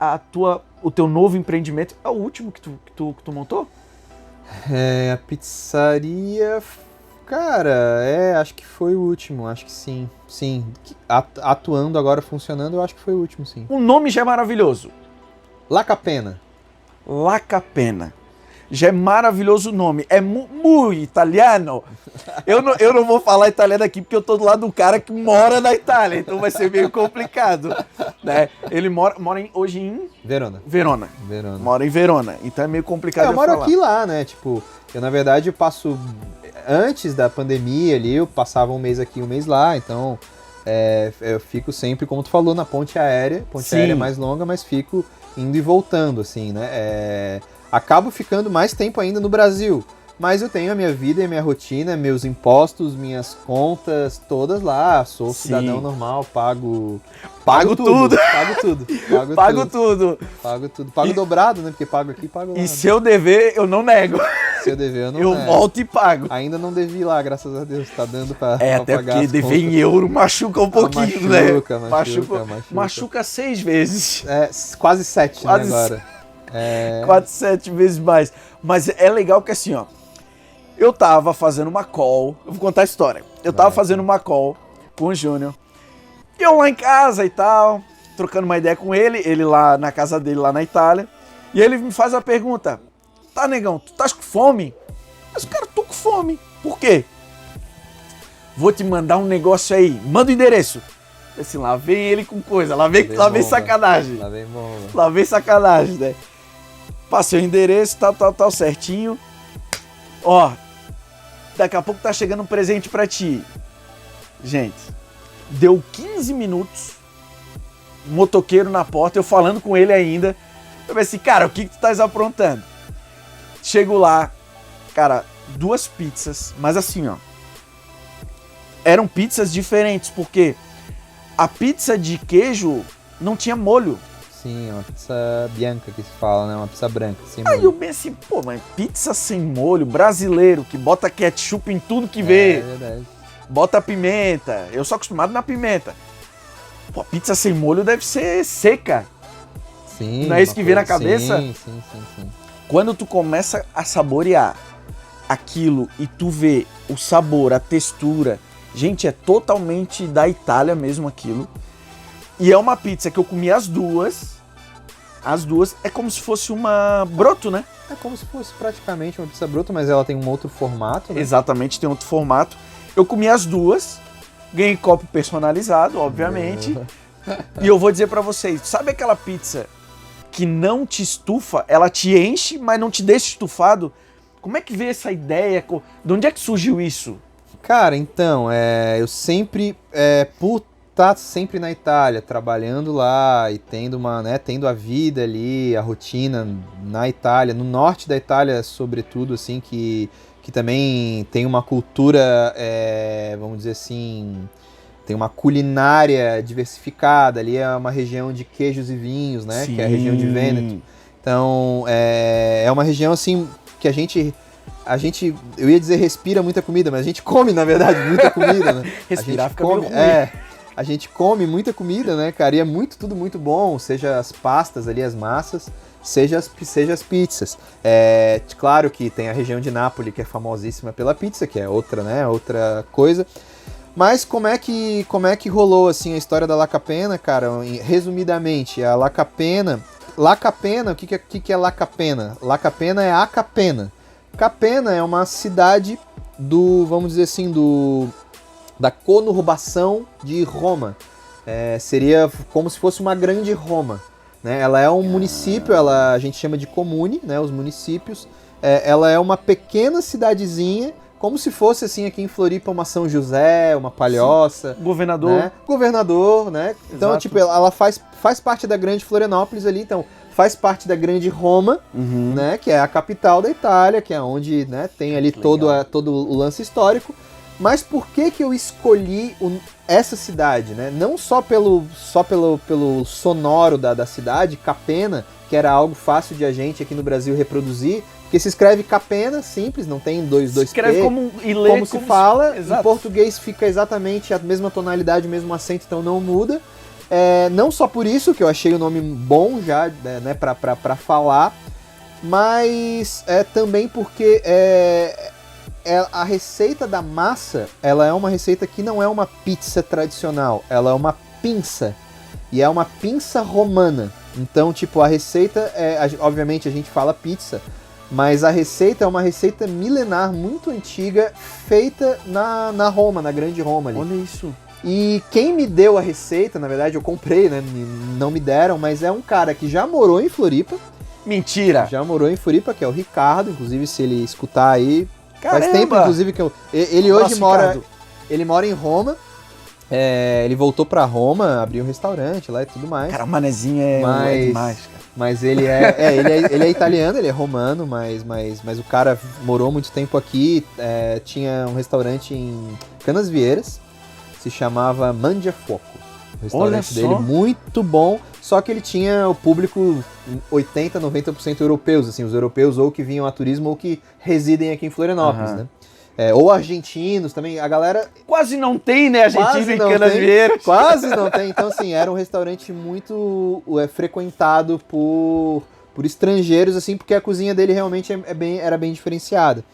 o teu novo empreendimento. É o último que tu montou? A pizzaria... Cara, acho que foi o último, acho que sim. Sim, atuando agora, funcionando, eu acho que foi o último, sim. O nome já é maravilhoso. La Capena. La Capena. Já é maravilhoso o nome. É muito italiano. Eu não vou falar italiano aqui porque eu tô do lado do cara que mora na Itália, então vai ser meio complicado. Né? Ele mora hoje em... Verona. Mora em Verona, então é meio complicado eu moro falar. Aqui lá, né? Tipo, eu na verdade passo... Antes da pandemia ali, eu passava um mês aqui, um mês lá, então eu fico sempre, como tu falou, na ponte aérea. Ponte aérea mais longa, mas fico indo e voltando, assim, né? Acabo ficando mais tempo ainda no Brasil, mas eu tenho a minha vida e a minha rotina, meus impostos, minhas contas, todas lá. Sou cidadão normal, pago tudo. Pago tudo. Pago dobrado, né? Porque pago aqui, pago lá. E se eu dever, eu não nego. Se eu dever, eu não nego. Eu volto e pago. Ainda não devi lá, graças a Deus. Tá dando pra até pagar porque dever em euro machuca um pouquinho, né? Machuca 6 vezes. Quase 7, né, agora. 4, 7 vezes mais. Mas é legal que assim, ó. Eu tava fazendo uma call. Eu vou contar a história. Eu tava fazendo uma call com o Júnior. E eu lá em casa e tal, trocando uma ideia com ele lá na casa dele, lá na Itália. E ele me faz a pergunta: Tá, negão, tu tá com fome? Mas, cara, tô com fome. Por quê? Vou te mandar um negócio aí. Manda o endereço. Assim, lá vem ele com coisa. Lá vem sacanagem. Lá vem bomba. Lá vem sacanagem, né? Passei o endereço, tal, certinho. Ó, daqui a pouco tá chegando um presente pra ti. Gente, deu 15 minutos. Motoqueiro na porta, eu falando com ele ainda. Eu falei assim, cara, o que tu tá aprontando? Chego lá, cara, 2 pizzas, mas assim, ó. Eram pizzas diferentes, porque a pizza de queijo não tinha molho. Sim, uma pizza bianca que se fala, né? Uma pizza branca, sem Aí molho. eu bem assim, pô, mas pizza sem molho, brasileiro, que bota ketchup em tudo que vê. É verdade. Bota pimenta. Eu sou acostumado na pimenta. Pô, pizza sem molho deve ser seca. Sim. Não é isso uma que vem na coisa- cabeça? Sim. Quando tu começa a saborear aquilo e tu vê o sabor, a textura, gente, é totalmente da Itália mesmo aquilo. E é uma pizza que eu comi as duas. As duas é como se fosse uma broto, né? É como se fosse praticamente uma pizza bruta, mas ela tem um outro formato, né? Exatamente, tem outro formato. Eu comi as duas, ganhei copo personalizado, obviamente. E eu vou dizer pra vocês, sabe aquela pizza que não te estufa, ela te enche, mas não te deixa estufado? Como é que veio essa ideia? De onde é que surgiu isso? Cara, então, eu sempre, por estar sempre na Itália, trabalhando lá e tendo a vida ali, a rotina na Itália, no norte da Itália, sobretudo, assim, que também tem uma cultura, vamos dizer assim, tem uma culinária diversificada, ali é uma região de queijos e vinhos, né, Sim. que é a região de Vêneto. Então, é uma região, assim, que a gente, eu ia dizer respira muita comida, mas a gente come, na verdade, muita comida, né? Respirar a gente fica come, meio ruim. a gente come muita comida, né, cara? E é tudo muito bom, seja as pastas ali, as massas, seja as pizzas. Claro que tem a região de Nápoles, que é famosíssima pela pizza, que é outra, né, outra coisa. Mas como é que rolou, assim, a história da La Capena, cara? Resumidamente, a La Capena, o que é La Capena? La Capena é a Capena. Capena é uma cidade vamos dizer assim, da conurbação de Roma. Seria como se fosse uma grande Roma, né? Ela é um município, a gente chama de comune, né? Os municípios. Ela é uma pequena cidadezinha, como se fosse assim aqui em Floripa uma São José, uma Palhoça. Governador. Né? Governador, né? Então, Exato. tipo, ela faz parte da grande Florianópolis ali, então faz parte da grande Roma, Uhum. né? Que é a capital da Itália, que é onde, né, tem ali Que todo legal. o lance histórico. Mas por que eu escolhi essa cidade, né? Não só pelo sonoro da cidade, Capena, que era algo fácil de a gente aqui no Brasil reproduzir, porque se escreve Capena, simples, não tem dois Escreve P, como e lê como se fala. Exato. Em português fica exatamente a mesma tonalidade, o mesmo acento, então não muda. Não só por isso, que eu achei o nome bom já, né, pra falar, mas também porque a receita da massa, ela é uma receita que não é uma pizza tradicional, ela é uma pinça, e é uma pinça romana. Então, tipo, a receita, obviamente a gente fala pizza, mas a receita é uma receita milenar, muito antiga, feita na Roma, na grande Roma ali. Olha isso. E quem me deu a receita, na verdade eu comprei, né? Não me deram, mas é um cara que já morou em Floripa. Mentira. Já morou em Floripa, que é o Ricardo. Inclusive, se ele escutar aí. Caramba. Faz tempo, inclusive, que ele hoje Nossa, mora. Ricardo. Ele mora em Roma. Ele voltou pra Roma, abriu um restaurante lá e tudo mais. Cara, o manezinho é demais, cara. Mas ele ele é italiano, ele é romano, mas o cara morou muito tempo aqui. Tinha um restaurante em Canasvieiras. Se chamava Mangiafoco. O restaurante dele muito bom, só que ele tinha o público 80, 90% europeus, assim, os europeus ou que vinham a turismo ou que residem aqui em Florianópolis, né? Ou argentinos também, a galera... Quase não tem, né, argentino Quase em não Canasvieiras. Quase não tem, então assim, era um restaurante muito frequentado por estrangeiros, assim, porque a cozinha dele realmente era bem diferenciada.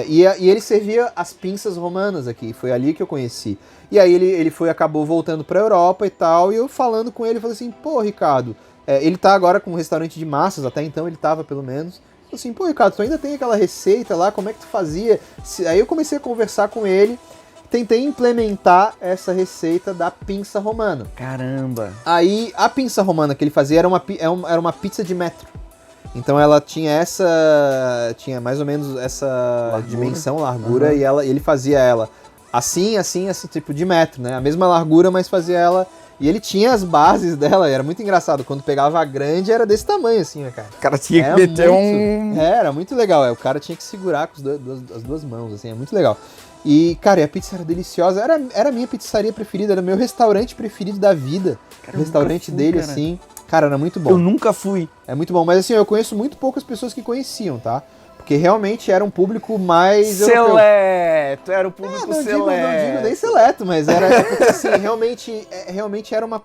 E ele servia as pinças romanas aqui, foi ali que eu conheci. E aí ele acabou voltando pra Europa e tal, e eu falando com ele, falei assim, pô, Ricardo, ele tá agora com um restaurante de massas, até então ele tava pelo menos, assim, pô, Ricardo, tu ainda tem aquela receita lá, como é que tu fazia? Aí eu comecei a conversar com ele, tentei implementar essa receita da pinça romana. Caramba! Aí a pinça romana que ele fazia era uma pizza de metro. Então ela tinha mais ou menos essa dimensão, largura, e ele fazia ela assim, tipo de metro, né? A mesma largura, mas fazia ela... E ele tinha as bases dela, era muito engraçado. Quando pegava a grande, era desse tamanho, assim, né, cara? O cara tinha que meter Era muito legal, o cara tinha que segurar com as duas mãos, assim, é muito legal. E, cara, e a pizza era deliciosa, era a minha pizzaria preferida, era o meu restaurante preferido da vida. Cara, o restaurante dele, cara. Assim, cara, era muito bom. Eu nunca fui. É muito bom, mas assim, eu conheço muito poucas pessoas que conheciam, tá? Porque realmente era um público mais... Seleto, era um público seleto. Não digo nem seleto, mas era porque assim, realmente era uma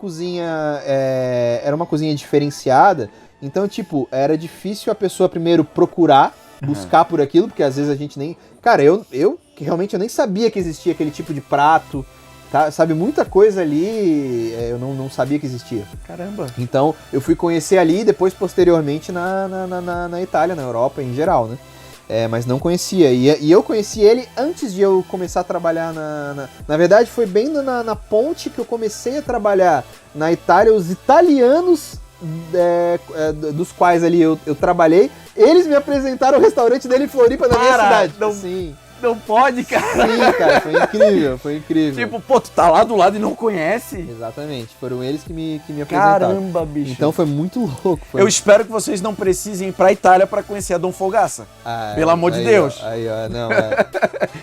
cozinha diferenciada. Então, tipo, era difícil a pessoa primeiro procurar, buscar por aquilo, porque às vezes a gente nem... Cara, eu realmente nem sabia que existia aquele tipo de prato, tá? Sabe, muita coisa ali eu não sabia que existia. Caramba. Então, eu fui conhecer ali e depois, posteriormente, na Itália, na Europa em geral, né? Mas não conhecia. E eu conheci ele antes de eu começar a trabalhar na verdade, foi bem na ponte que eu comecei a trabalhar na Itália. Os italianos dos quais ali eu trabalhei, eles me apresentaram o restaurante dele em Floripa, na minha cidade. Não, sim. Não pode, cara. Sim, cara, foi incrível. Tipo, pô, tu tá lá do lado e não conhece? Exatamente, foram eles que me apresentaram. Caramba, bicho. Então foi muito louco. Eu espero que vocês não precisem ir pra Itália pra conhecer a Dom Fogaça. Pelo amor de Deus. Aí, ó, não,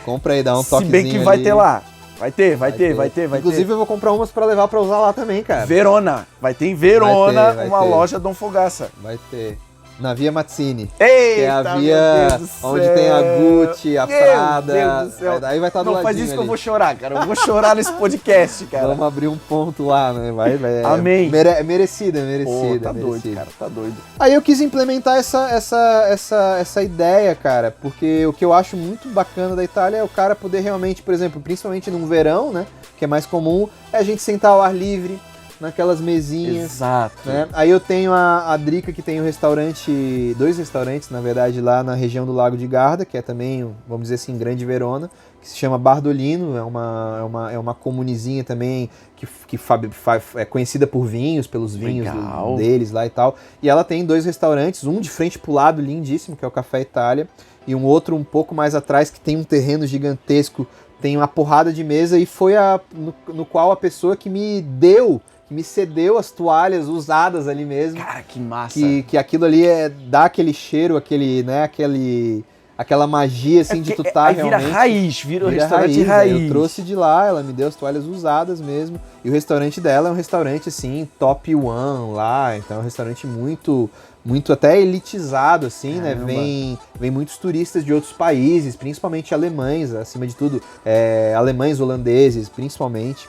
compra aí, dá um toquezinho. Se bem que vai ter lá. Vai ter. Inclusive eu vou comprar umas pra levar pra usar lá também, cara. Verona. Vai ter em Verona uma loja Dom Fogaça. Vai ter. Na Via Mazzini. Eita, que é a via onde tem a Gucci, a Prada. Meu Deus do céu. Aí vai estar do ladinho. Não faz isso ali. Que eu vou chorar, cara. Eu vou chorar nesse podcast, cara. Vamos abrir um ponto lá, né? Vai. Amém. Merecida. Pô, tá doido, cara. Tá doido. Aí eu quis implementar essa ideia, cara, porque o que eu acho muito bacana da Itália é o cara poder realmente, por exemplo, principalmente num verão, né? Que é mais comum, é a gente sentar ao ar livre, naquelas mesinhas. Exato. Né? Aí eu tenho a Drica, que tem dois restaurantes, na verdade, lá na região do Lago de Garda, que é também, vamos dizer assim, Grande Verona, que se chama Bardolino, é uma comunizinha também que é conhecida por vinhos, pelos vinhos deles lá e tal. E ela tem dois restaurantes, um de frente pro lado, lindíssimo, que é o Café Itália, e um outro um pouco mais atrás, que tem um terreno gigantesco, tem uma porrada de mesa, e foi no qual a pessoa que me cedeu as toalhas usadas ali mesmo. Cara, que massa. Que aquilo ali dá aquele cheiro, aquela magia, assim, de tu tá realmente... Vira restaurante raiz. Eu trouxe de lá, ela me deu as toalhas usadas mesmo. E o restaurante dela é um restaurante, assim, top one lá. Então é um restaurante muito até elitizado, assim, Caramba. né? Vem muitos turistas de outros países, principalmente alemães, acima de tudo. Alemães, holandeses, principalmente.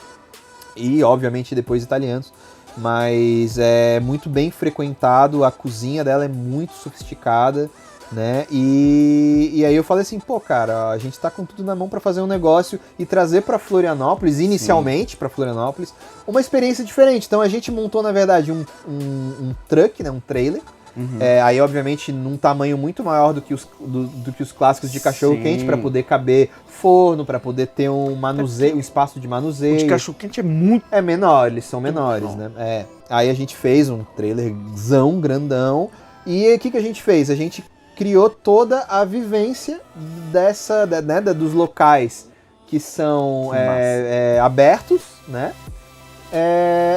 E, obviamente, depois italianos, mas é muito bem frequentado, a cozinha dela é muito sofisticada, né, e aí eu falei assim, pô, cara, a gente tá com tudo na mão para fazer um negócio e trazer para Florianópolis, inicialmente para Florianópolis, uma experiência diferente. Então a gente montou, na verdade, um truck, né, um trailer. Aí, obviamente, num tamanho muito maior do que os clássicos de cachorro-quente, para poder caber forno, para poder ter um espaço de manuseio. O de cachorro-quente é muito... É menor, eles são menores, né? Aí a gente fez um trailerzão, grandão, e o que a gente fez? A gente criou toda a vivência dos locais que são abertos, né?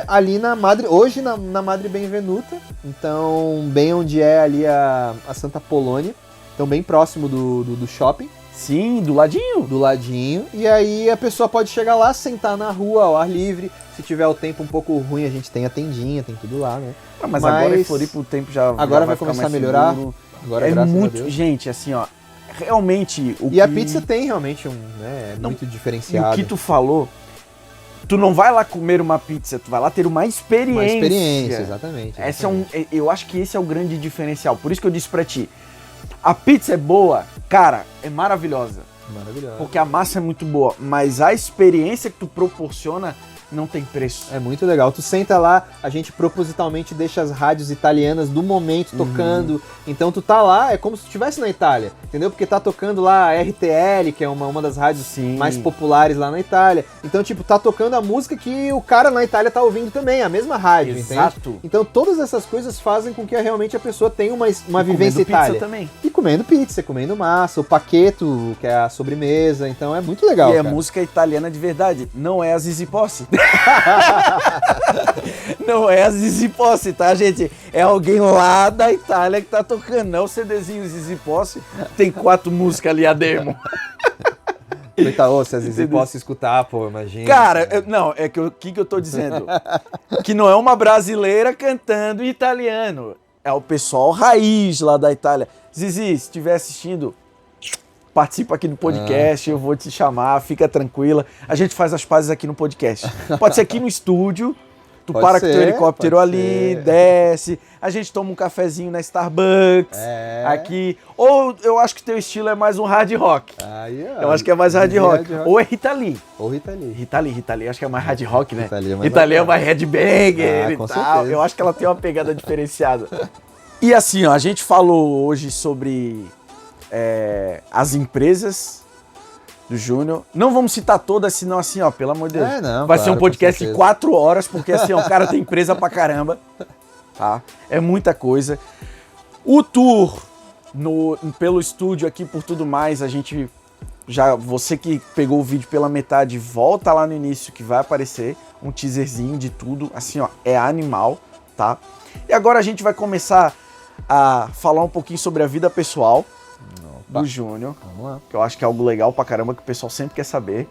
Ali hoje na Madre Benvenuta, então bem onde é ali a Santa Polônia, então bem próximo do shopping. Sim, do ladinho. Do ladinho, e aí a pessoa pode chegar lá, sentar na rua ao ar livre, se tiver o tempo um pouco ruim a gente tem a tendinha, tem tudo lá, né? Mas agora em Floripa o tempo já vai começar a melhorar, agora graças a Deus. Gente, assim, ó, realmente... A pizza tem realmente muito diferenciado. E o que tu falou... Tu não vai lá comer uma pizza, tu vai lá ter uma experiência. Uma experiência, exatamente. Eu acho que esse é o grande diferencial. Por isso que eu disse pra ti, a pizza é boa, cara, é maravilhosa. Maravilhosa. Porque a massa é muito boa, mas a experiência que tu proporciona não tem preço. É muito legal. Tu senta lá, a gente propositalmente deixa as rádios italianas do momento tocando. Então tu tá lá, é como se tu estivesse na Itália, entendeu? Porque tá tocando lá a RTL, que é uma das rádios mais populares lá na Itália. Então, tipo, tá tocando a música que o cara na Itália tá ouvindo também, a mesma rádio, Exato. Entende? Então todas essas coisas fazem com que realmente a pessoa tenha uma vivência Itália. Pizza também. E comendo pizza, comendo massa, o paqueto, que é a sobremesa. Então é muito legal, E é cara. música italiana de verdade, não é a Zizi Posse. Não é a Zizi Posse, tá, gente? É alguém lá da Itália que tá tocando, não é o CDzinho Zizi Posse. Tem 4 músicas ali, a demo. Coitado, se a Zizi possa escutar, pô, imagina. Cara, não, é que o que eu tô dizendo? Que não é uma brasileira cantando em italiano. É o pessoal raiz lá da Itália. Zizi, se estiver assistindo, participa aqui do podcast, eu vou te chamar, fica tranquila. A gente faz as pazes aqui no podcast. Pode ser aqui no estúdio, tu Pode para ser, com teu helicóptero pode ali, ser. desce, a gente toma um cafezinho na Starbucks, aqui. Ou eu acho que teu estilo é mais um hard rock. Aí, ó, Eu acho que é mais hard rock. Ou é Rita Lee. Ou Rita Lee. Rita Lee, acho que é mais hard rock, né? Rita Lee é mais Rita Lee é legal. mais headbanger e com tal. certeza. Eu acho que ela tem uma pegada diferenciada. E assim, ó, a gente falou hoje sobre as empresas do Júnior. Não vamos citar todas, senão assim, ó, pelo amor de Deus. Não, vai ser claro, um podcast com de certeza. 4 horas, porque assim, ó, o cara tem empresa pra caramba, tá? É muita coisa. O tour pelo estúdio aqui, por tudo mais, a gente você que pegou o vídeo pela metade, volta lá no início que vai aparecer um teaserzinho de tudo, assim, ó, é animal, tá? E agora a gente vai começar a falar um pouquinho sobre a vida pessoal do Júnior, Vamos lá. que eu acho que é algo legal pra caramba, que o pessoal sempre quer saber.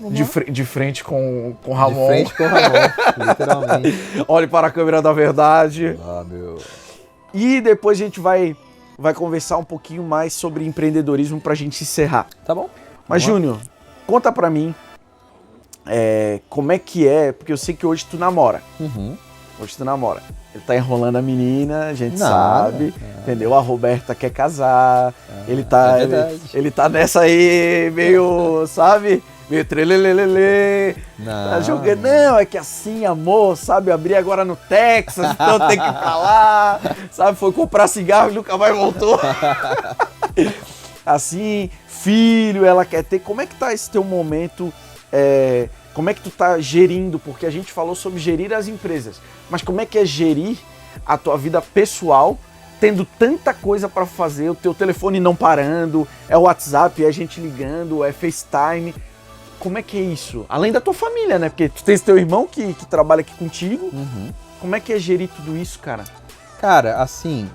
Vamos De, lá. de frente com o Ramon. De frente com o Ramon, literalmente. Olhe para a câmera da verdade. Ah, meu. E depois a gente vai conversar um pouquinho mais sobre empreendedorismo pra gente encerrar. Tá bom. Mas, Júnior, conta pra mim como é que é, porque eu sei que hoje tu namora. Uhum. Hoje tu namora. Ele tá enrolando a menina, a gente Nada, sabe, entendeu? A Roberta quer casar, ele tá é verdade. ele tá nessa aí meio, sabe? Meio trelelelele. Tá jogando, não, é que assim, amor, sabe? Eu abri agora no Texas, então tem que ir pra lá, sabe? Foi comprar cigarro e nunca mais voltou. Assim, filho, ela quer ter. Como é que tá esse teu momento? Como é que tu tá gerindo? Porque a gente falou sobre gerir as empresas, mas como é que é gerir a tua vida pessoal, tendo tanta coisa pra fazer, o teu telefone não parando, é o WhatsApp, é a gente ligando, é FaceTime. Como é que é isso? Além da tua família, né? Porque tu tens teu irmão que trabalha aqui contigo. Uhum. Como é que é gerir tudo isso, cara? Cara, assim,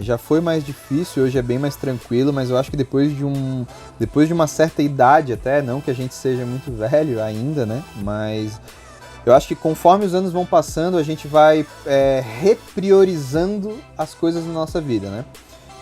já foi mais difícil, hoje é bem mais tranquilo, mas eu acho que depois de uma certa idade até, não que a gente seja muito velho ainda, né? Mas eu acho que conforme os anos vão passando, a gente vai repriorizando as coisas na nossa vida, né?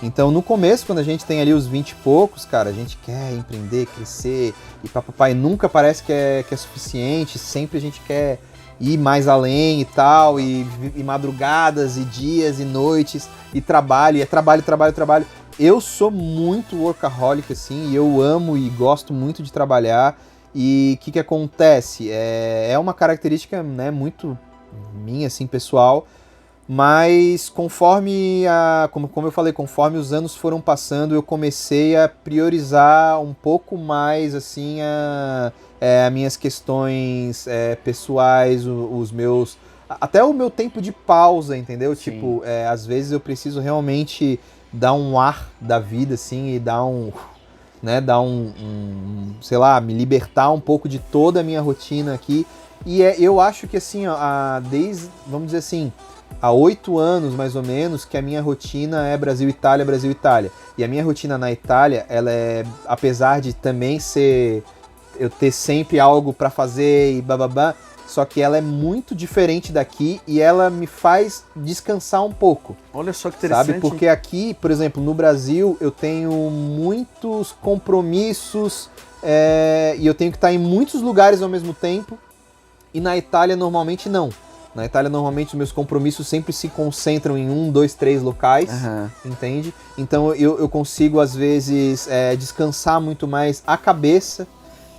Então, no começo, quando a gente tem ali os 20 e poucos, cara, a gente quer empreender, crescer, e papai nunca parece que é suficiente, sempre a gente quer ir mais além e tal, e madrugadas, e dias, e noites, e trabalho, e é trabalho, trabalho, trabalho. Eu sou muito workaholic, assim, e eu amo e gosto muito de trabalhar, e o que acontece? É uma característica, né, muito minha, assim, pessoal, mas conforme como eu falei, conforme os anos foram passando, eu comecei a priorizar um pouco mais assim as minhas questões pessoais, os meus, até o meu tempo de pausa, entendeu? Sim. Tipo, às vezes eu preciso realmente dar um ar da vida assim e dar sei lá, me libertar um pouco de toda a minha rotina aqui. E eu acho que assim, ó, vamos dizer assim, há 8 anos, mais ou menos, que a minha rotina é Brasil-Itália, Brasil-Itália. E a minha rotina na Itália, ela apesar de também eu ter sempre algo para fazer e bababá, só que ela é muito diferente daqui e ela me faz descansar um pouco. Olha só que interessante. Sabe? Porque aqui, por exemplo, no Brasil, eu tenho muitos compromissos e eu tenho que estar em muitos lugares ao mesmo tempo. E na Itália, normalmente, não. Na Itália, normalmente, os meus compromissos sempre se concentram em 1, 2, 3 locais, entende? Então, eu consigo, às vezes, descansar muito mais a cabeça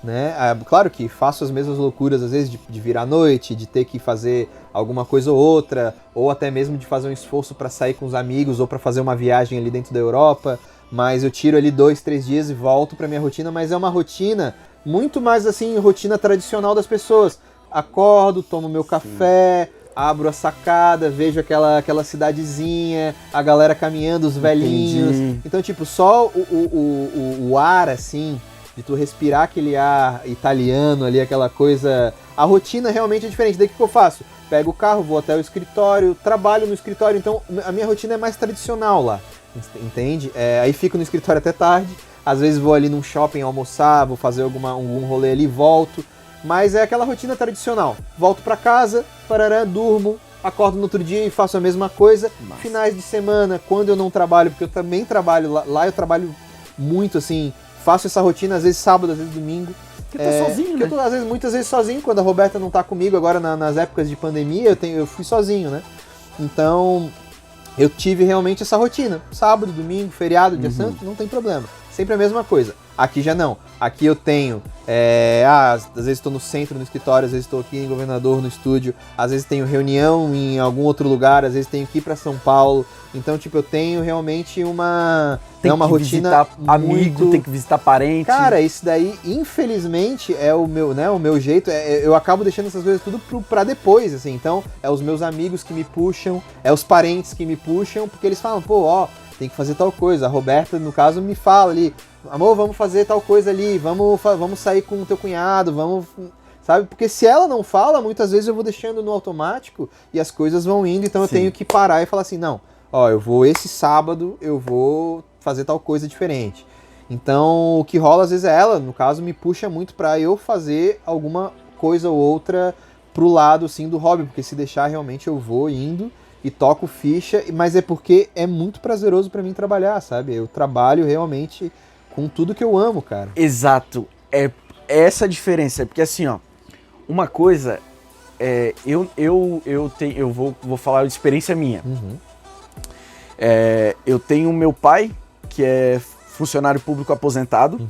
né? Claro que faço as mesmas loucuras, às vezes, de virar à noite, de ter que fazer alguma coisa ou outra, ou até mesmo de fazer um esforço para sair com os amigos ou para fazer uma viagem ali dentro da Europa, mas eu tiro ali 2, 3 dias e volto para minha rotina, mas é uma rotina muito mais assim, rotina tradicional das pessoas. Acordo, tomo meu café, abro a sacada, vejo aquela cidadezinha, a galera caminhando, os velhinhos. Entendi. Então, tipo, só o ar, assim, de tu respirar aquele ar italiano ali, aquela coisa... A rotina realmente é diferente. Daí o que eu faço? Pego o carro, vou até o escritório, trabalho no escritório, então a minha rotina é mais tradicional lá, entende? Aí fico no escritório até tarde, às vezes vou ali num shopping almoçar, vou fazer algum rolê ali, volto. Mas é aquela rotina tradicional. Volto pra casa, parará, durmo, acordo no outro dia e faço a mesma coisa. Massa. Finais de semana, quando eu não trabalho, porque eu também trabalho lá eu trabalho muito assim, faço essa rotina, às vezes sábado, às vezes domingo. Porque tá sozinho, né? Eu tô muitas vezes sozinho, quando a Roberta não tá comigo, agora nas épocas de pandemia, eu fui sozinho, né? Então, eu tive realmente essa rotina. Sábado, domingo, feriado, dia santo, não tem problema. Sempre a mesma coisa. Aqui já não. Aqui eu tenho, às vezes estou no centro, no escritório, às vezes estou aqui em Governador, no estúdio, às vezes tenho reunião em algum outro lugar, às vezes tenho que ir para São Paulo. Então, tipo, eu tenho realmente uma rotina amigo, tem que visitar parente. Cara, isso daí, infelizmente, é o meu jeito. Eu acabo deixando essas coisas tudo pra depois, assim. Então, é os meus amigos que me puxam, é os parentes que me puxam, porque eles falam, pô, tem que fazer tal coisa. A Roberta, no caso, me fala ali, amor, vamos fazer tal coisa ali, vamos sair com o teu cunhado, vamos... Sabe? Porque se ela não fala, muitas vezes eu vou deixando no automático e as coisas vão indo, então eu tenho que parar e falar assim, não, eu vou esse sábado, eu vou fazer tal coisa diferente. Então, o que rola às vezes é ela, no caso, me puxa muito pra eu fazer alguma coisa ou outra pro lado, assim, do hobby, porque se deixar, realmente eu vou indo e toco ficha, mas é porque é muito prazeroso pra mim trabalhar, sabe? Eu trabalho realmente com tudo que eu amo, cara. Exato. É essa a diferença, porque assim, uma coisa, eu vou falar de experiência minha. Eu tenho meu pai, que é funcionário público aposentado,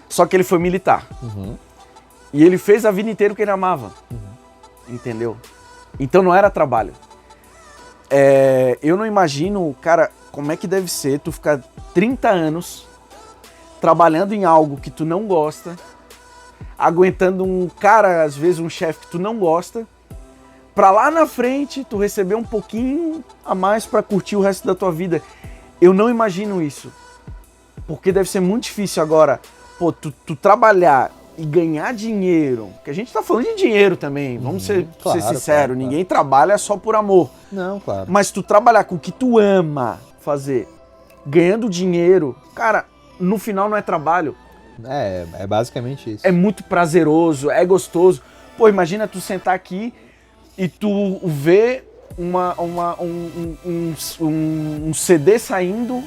só que ele foi militar. E ele fez a vida inteira o que ele amava. Entendeu? Então não era trabalho. Eu não imagino, cara, como é que deve ser tu ficar 30 anos trabalhando em algo que tu não gosta, aguentando um cara, às vezes um chefe que tu não gosta, pra lá na frente tu receber um pouquinho a mais pra curtir o resto da tua vida. Eu não imagino isso. Porque deve ser muito difícil agora, pô, tu trabalhar e ganhar dinheiro, porque a gente tá falando de dinheiro também, vamos ser sinceros, claro. Ninguém trabalha só por amor. Não, claro. Mas tu trabalhar com o que tu ama fazer, ganhando dinheiro, cara, no final não é trabalho. É basicamente isso. É muito prazeroso, é gostoso. Pô, imagina tu sentar aqui e tu ver um CD saindo,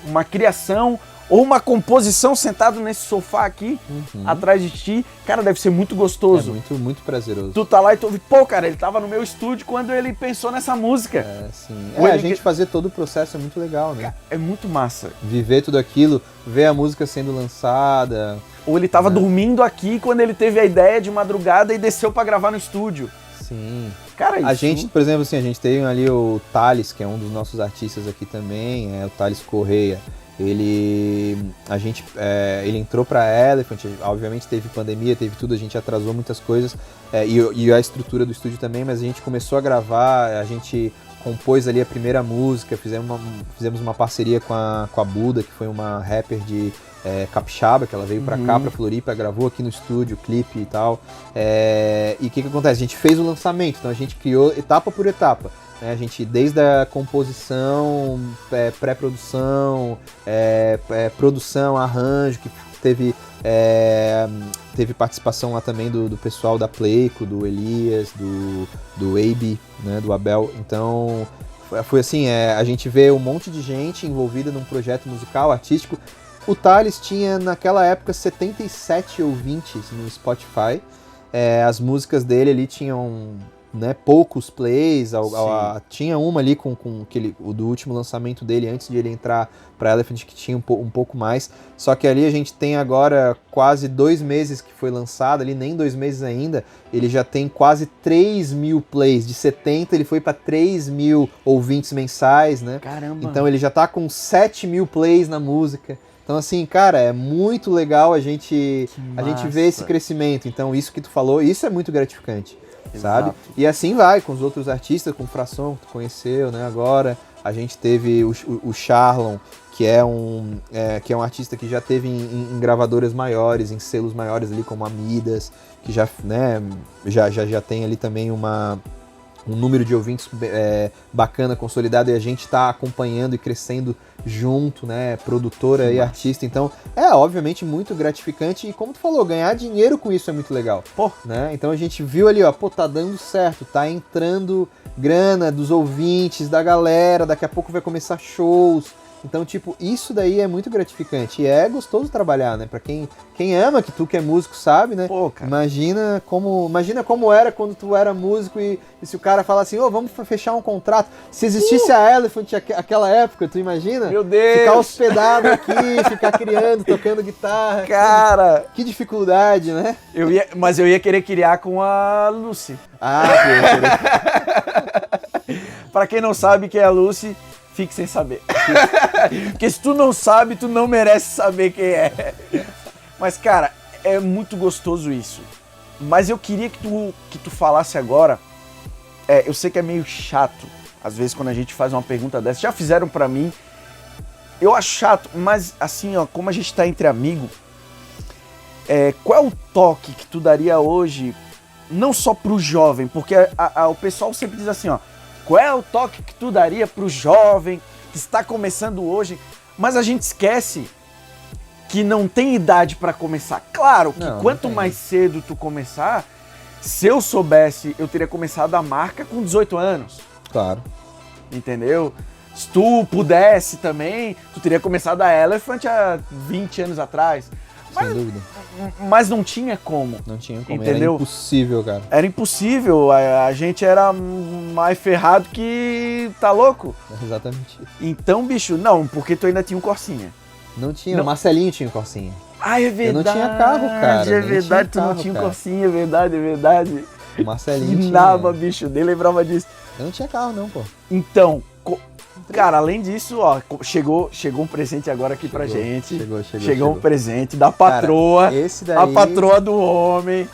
uma criação ou uma composição sentado nesse sofá aqui, atrás de ti. Cara, deve ser muito gostoso. É muito, muito prazeroso. Tu tá lá e tu ouve, pô, cara, ele tava no meu estúdio quando ele pensou nessa música. Sim. Ou a ele- gente fazer todo o processo é muito legal, né? É muito massa. Viver tudo aquilo, ver a música sendo lançada. Ou ele tava dormindo aqui quando ele teve a ideia de madrugada e desceu pra gravar no estúdio. Sim. Cara, isso... A gente, por exemplo, assim, a gente tem ali o Thales, que é um dos nossos artistas aqui também, o Thales Correia. Ele entrou pra Elephant, obviamente teve pandemia, teve tudo, a gente atrasou muitas coisas, e a estrutura do estúdio também, mas a gente começou a gravar, a gente compôs ali a primeira música, fizemos uma parceria com a Buda, que foi uma rapper de capixaba, que ela veio pra cá, pra Floripa, gravou aqui no estúdio, clipe e tal. E o que acontece? A gente fez o lançamento, então a gente criou etapa por etapa. A gente, desde a composição, pré-produção, produção, arranjo, que teve participação lá também do pessoal da Pleico, do Elias, do Abe, né, do Abel. Então, foi assim, a gente vê um monte de gente envolvida num projeto musical, artístico. O Thales tinha, naquela época, 77 ouvintes no Spotify. As músicas dele ali tinham né, poucos plays, tinha uma ali com o do último lançamento dele, antes de ele entrar para Elephant, que tinha um pouco mais, só que ali a gente tem agora quase 2 meses que foi lançado, ali nem 2 meses ainda, ele já tem quase 3 mil plays, de 70 ele foi para 3 mil ouvintes mensais, né? Caramba! Então ele já tá com 7 mil plays na música. Então, assim, cara, é muito legal a gente ver esse crescimento. Então, isso que tu falou, isso é muito gratificante, sabe? E assim vai com os outros artistas, com o Frasson, que tu conheceu, né? Agora, a gente teve o Charlon, que é um artista que já teve em gravadoras maiores, em selos maiores ali, como a Midas, que já tem ali também um número de ouvintes bacana, consolidado, e a gente está acompanhando e crescendo junto, né, produtora e artista, então é obviamente muito gratificante, e como tu falou, ganhar dinheiro com isso é muito legal, né, então a gente viu ali, ó, tá dando certo, tá entrando grana dos ouvintes, da galera, daqui a pouco vai começar shows. Então, tipo, isso daí é muito gratificante. E é gostoso trabalhar, né? Pra quem ama, que tu que é músico sabe, né? Pô, cara. Imagina como era quando tu era músico e se o cara fala assim, vamos fechar um contrato. Se existisse a Elephant aquela época, tu imagina? Meu Deus! Ficar hospedado aqui, ficar criando, tocando guitarra. Cara! Que dificuldade, né? Mas eu ia querer criar com a Lucy. Pra quem não sabe quem é a Lucy, fique sem saber. Porque se tu não sabe, tu não merece saber quem é. Mas, cara, é muito gostoso isso. Mas eu queria que tu falasse agora. Eu sei que é meio chato, às vezes, quando a gente faz uma pergunta dessa. Já fizeram pra mim. Eu acho chato, mas assim, ó, como a gente tá entre amigos, qual é o toque que tu daria hoje, não só pro jovem, porque o pessoal sempre diz assim, ó, qual é o toque que tu daria pro jovem que está começando hoje? Mas a gente esquece que não tem idade para começar. Claro que quanto mais cedo tu começar, se eu soubesse, eu teria começado a marca com 18 anos. Claro. Entendeu? Se tu pudesse também, tu teria começado a Elephant há 20 anos atrás. Sem dúvida. Mas não tinha como. Não tinha como, entendeu? Era impossível, cara. Era impossível, a gente era mais ferrado que tá louco. Exatamente. Então, bicho, não, porque tu ainda tinha um Corsinha. Não tinha, o Marcelinho tinha um Corsinha. Ah, é verdade. Eu não tinha carro, cara. É verdade, tu não tinha um Corsinha, é verdade. O Marcelinho que tinha. naba, bicho, nem lembrava disso. Eu não tinha carro não, pô. Então, cara, além disso, ó, chegou um presente agora aqui pra gente. Chegou um presente da patroa. Cara, esse daí... A patroa do homem.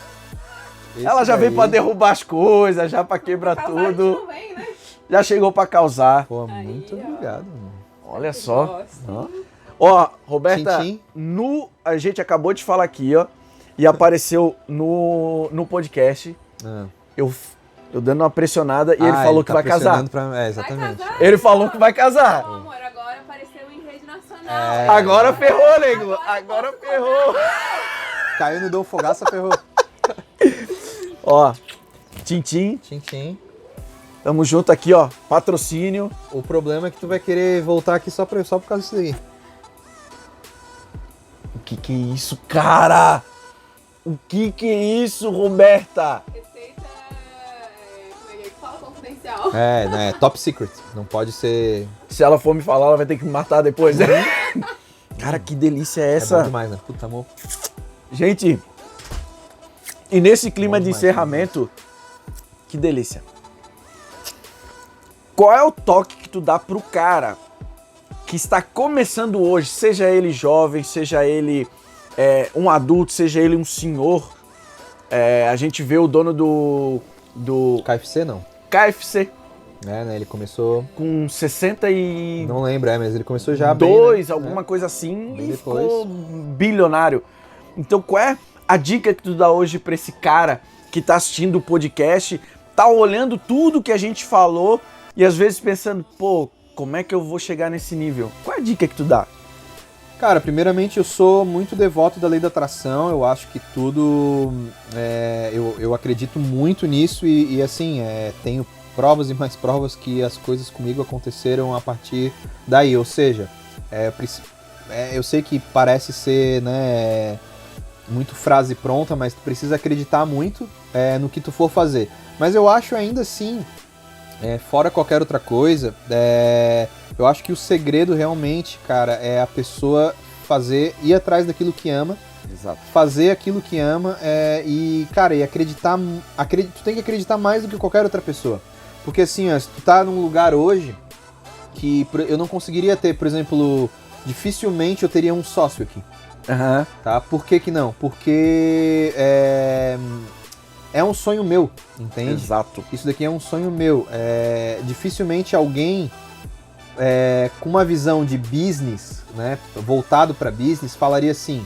Ela já veio pra derrubar as coisas, já pra quebrar tudo. Também, né? Já chegou pra causar. Pô, muito obrigado, mano. Olha só. Ó, Roberta, Tchim. A gente acabou de falar aqui, ó, e apareceu no podcast. Eu dando uma pressionada e ele falou que vai casar. Exatamente. Vai casar? Ele falou que vai casar. Não, amor, agora apareceu em rede nacional. Agora ferrou, nego. Agora ferrou. Caiu no Dom Fogaça, ferrou. Ó, Tintim. Tamo junto aqui, ó. Patrocínio. O problema é que tu vai querer voltar aqui só por causa disso aí. O que é isso, cara? O que é isso, Roberta? Receita, como é que fala? Confidencial. Né? Top secret. Não pode ser... Se ela for me falar, ela vai ter que me matar depois, né? Cara, que delícia é essa? É bom demais, né? Puta, amor. Gente, e nesse clima de encerramento, que delícia. Qual é o toque que tu dá pro cara que está começando hoje, seja ele jovem, seja ele um adulto, seja ele um senhor? A gente vê o dono do KFC, não. KFC. Né? Ele começou... Com 60 e... Não lembro, mas ele começou já bem, né? alguma coisa assim, bem e depois. Ficou bilionário. Então qual é a dica que tu dá hoje pra esse cara que tá assistindo o podcast, tá olhando tudo que a gente falou e às vezes pensando, pô, como é que eu vou chegar nesse nível? Qual é a dica que tu dá? Cara, primeiramente eu sou muito devoto da lei da atração, eu acho que tudo, eu acredito muito nisso e assim, tenho provas e mais provas que as coisas comigo aconteceram a partir daí, ou seja, eu sei que parece ser, né, muito frase pronta, mas tu precisa acreditar muito no que tu for fazer. Mas eu acho ainda assim, fora qualquer outra coisa, eu acho que o segredo realmente, cara, é a pessoa ir atrás daquilo que ama. Exato. Fazer aquilo que ama e acreditar. Tu tem que acreditar mais do que qualquer outra pessoa. Porque assim, ó, se tu tá num lugar hoje que eu não conseguiria ter, por exemplo, dificilmente eu teria um sócio aqui. Aham. Tá? Por que que não? Porque é um sonho meu, entende? Exato. Isso daqui é um sonho meu. Dificilmente alguém com uma visão de business, né, voltado para business, falaria assim: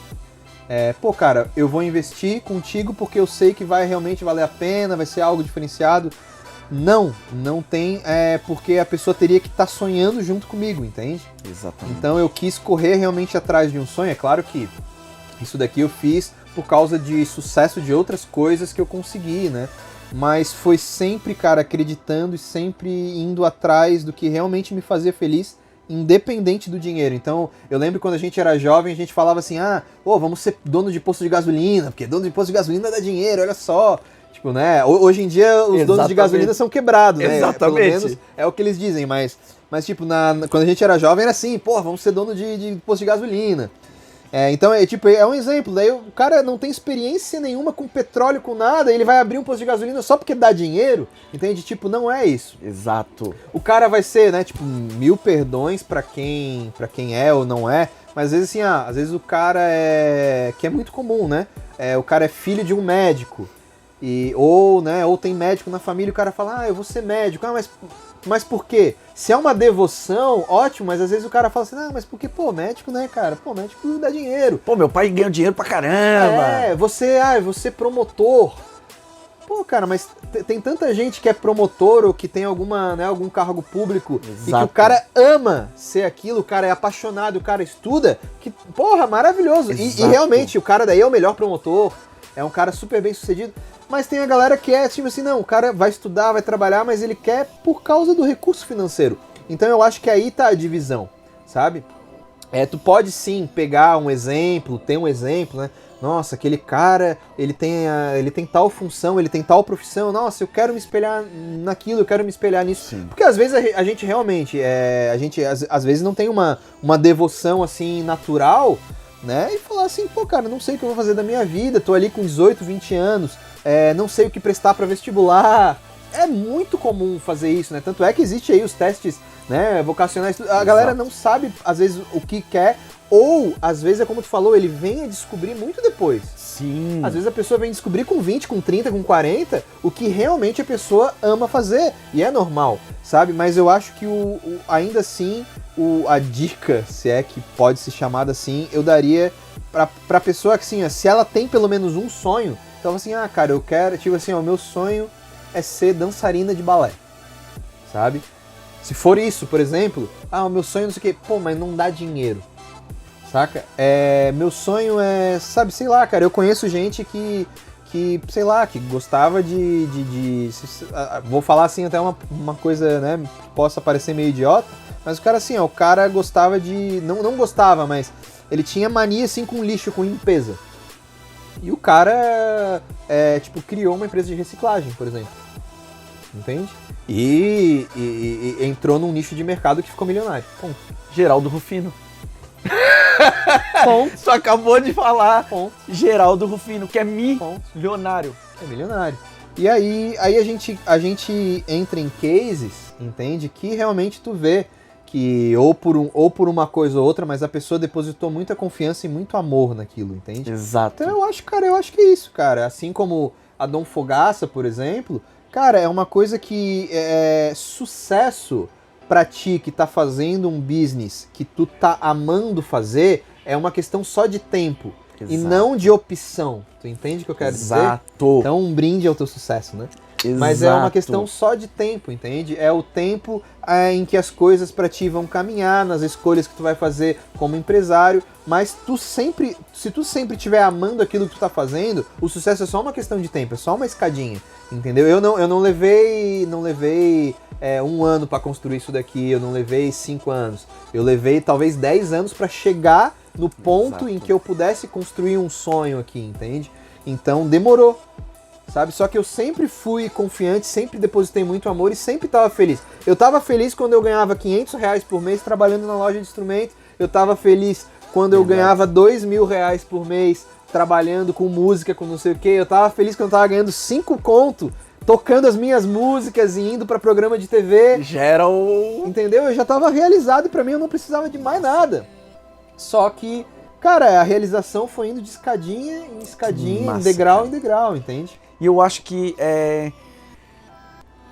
pô, cara, eu vou investir contigo porque eu sei que vai realmente valer a pena, vai ser algo diferenciado. Não tem, porque a pessoa teria que estar sonhando junto comigo, entende? Exatamente. Então eu quis correr realmente atrás de um sonho. É claro que isso daqui eu fiz por causa de sucesso de outras coisas que eu consegui, né? Mas foi sempre, cara, acreditando e sempre indo atrás do que realmente me fazia feliz, independente do dinheiro. Então, eu lembro quando a gente era jovem, a gente falava assim, vamos ser dono de posto de gasolina, porque dono de posto de gasolina dá dinheiro, olha só. Tipo, né, hoje em dia os donos de gasolina são quebrados, né? Exatamente. Pelo menos é o que eles dizem, mas tipo, quando a gente era jovem era assim, pô, vamos ser dono de posto de gasolina. Então, é um exemplo, daí o cara não tem experiência nenhuma com petróleo, com nada, ele vai abrir um posto de gasolina só porque dá dinheiro, entende? Tipo, não é isso. Exato. O cara vai ser, né, tipo, 1000 perdões pra quem é ou não é, mas às vezes assim, às vezes o cara que é muito comum, né? O cara é filho de um médico, ou tem médico na família e o cara fala, eu vou ser médico, mas por quê? Se é uma devoção, ótimo, mas às vezes o cara fala assim, mas porque, médico, né, cara? Pô, médico dá dinheiro. Pô, meu pai ganha dinheiro pra caramba. Você promotor. Pô, cara, mas tem tanta gente que é promotor ou que tem algum cargo público. Exato. E que o cara ama ser aquilo, o cara é apaixonado, o cara estuda, que, porra, maravilhoso. E realmente, o cara daí é o melhor promotor, é um cara super bem sucedido. Mas tem a galera que tipo assim, não, o cara vai estudar, vai trabalhar, mas ele quer por causa do recurso financeiro. Então eu acho que aí tá a divisão, sabe? Tu pode sim pegar um exemplo, ter um exemplo, né? Nossa, aquele cara, ele tem tal função, ele tem tal profissão, nossa, eu quero me espelhar naquilo, eu quero me espelhar nisso. Sim. Porque às vezes a gente realmente, às vezes não tem uma devoção assim natural, né? E falar assim, pô, cara, não sei o que eu vou fazer da minha vida, tô ali com 18, 20 anos, não sei o que prestar para vestibular. É muito comum fazer isso, né? Tanto é que existe aí os testes, né, vocacionais. A galera não sabe, às vezes, o que quer, ou, às vezes, é como tu falou, ele vem a descobrir muito depois. Sim. Às vezes a pessoa vem descobrir com 20, com 30, com 40, o que realmente a pessoa ama fazer. E é normal, sabe? Mas eu acho que ainda assim, a dica, se é que pode ser chamada assim, eu daria pra pessoa que, assim, se ela tem pelo menos um sonho, então assim, cara, eu quero, tipo assim, o meu sonho é ser dançarina de balé, sabe? Se for isso, por exemplo, o meu sonho não sei o quê, pô, mas não dá dinheiro, saca? Meu sonho é, sabe, sei lá, cara, eu conheço gente que sei lá, que gostava vou falar assim até uma coisa, né, que possa parecer meio idiota, mas o cara assim, o cara gostava não gostava, mas ele tinha mania assim com lixo, com limpeza. E o cara, tipo, criou uma empresa de reciclagem, por exemplo. Entende? E entrou num nicho de mercado que ficou milionário. Ponto. Geraldo Rufino. Ponto. Só acabou de falar. Ponto. Geraldo Rufino, que é milionário. É milionário. E aí a gente entra em cases, entende? Que realmente tu vê que ou por uma coisa ou outra, mas a pessoa depositou muita confiança e muito amor naquilo, entende? Exato. Então eu acho que é isso, cara. Assim como a Dom Fogaça, por exemplo, cara, é uma coisa que é sucesso pra ti que tá fazendo um business que tu tá amando fazer, é uma questão só de tempo. Exato. E não de opção. Tu entende o que eu quero dizer? Exato. Então um brinde ao teu sucesso, né? Exato. Mas é uma questão só de tempo, entende? É o tempo em que as coisas pra ti vão caminhar, nas escolhas que tu vai fazer como empresário, mas se tu sempre estiver amando aquilo que tu tá fazendo, o sucesso é só uma questão de tempo, é só uma escadinha, entendeu? Eu não levei um ano pra construir isso daqui, eu não levei 5 anos, eu levei talvez 10 anos pra chegar no ponto em que eu pudesse construir um sonho aqui, entende? Então demorou. sabe? Só que eu sempre fui confiante, sempre depositei muito amor e sempre tava feliz. Eu tava feliz quando eu ganhava R$500 por mês trabalhando na loja de instrumentos. Eu tava feliz quando eu ganhava R$2.000 por mês trabalhando com música, com não sei o que. Eu tava feliz quando eu tava ganhando 5 conto tocando as minhas músicas e indo pra programa de TV. Gera o... Entendeu? Eu já tava realizado e pra mim eu não precisava de mais nada. Só que, cara, a realização foi indo de escadinha em escadinha, Massa, em degrau cara. em degrau, entende? E eu acho que,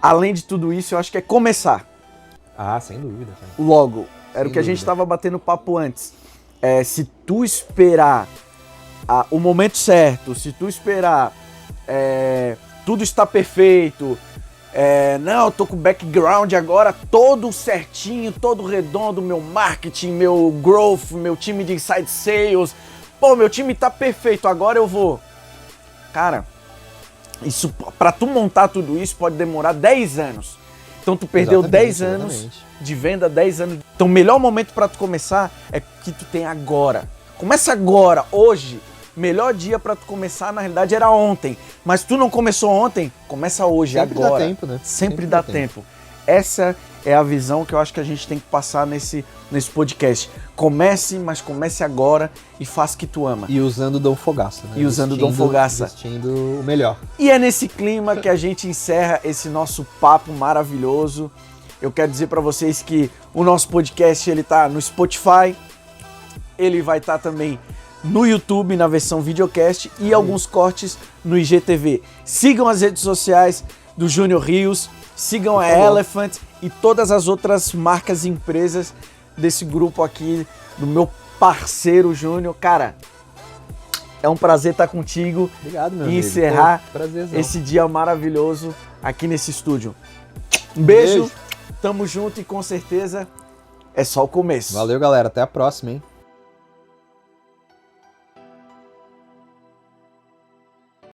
além de tudo isso, eu acho que é começar Ah, sem dúvida, cara. logo. Era Sem o que a gente dúvida. tava batendo papo antes. Se tu esperar o momento certo, se tu esperar tudo está perfeito, não, eu tô com o background agora todo certinho, todo redondo, meu marketing, meu growth, meu time de inside sales, pô, meu time tá perfeito, agora eu vou. Cara, isso, pra tu montar tudo isso pode demorar 10 anos. Então tu perdeu Exatamente, 10 anos exatamente. de venda, 10 anos. Então o melhor momento pra tu começar é que tu tem agora. Começa agora, hoje. Melhor dia pra tu começar, na realidade, era ontem. Mas tu não começou ontem, começa hoje, Sempre dá agora. tempo, né? Sempre dá tempo. Essa é a visão que eu acho que a gente tem que passar nesse podcast. Comece, mas comece agora e faça o que tu ama. E usando o Dom Fogaça, né? E usando o Dom Fogaça. Vestindo o melhor. E é nesse clima que a gente encerra esse nosso papo maravilhoso. Eu quero dizer pra vocês que o nosso podcast ele tá no Spotify, ele vai estar também no YouTube, na versão videocast e alguns cortes no IGTV. Sigam as redes sociais do Júnior Rios, sigam a Elephant e todas as outras marcas e empresas desse grupo aqui, do meu parceiro Júnior. Cara, é um prazer estar contigo. Obrigado, meu E amigo. encerrar Pô, prazerzão. esse dia maravilhoso aqui nesse estúdio. Um beijo, tamo junto e com certeza é só o começo. Valeu, galera. Até a próxima, hein?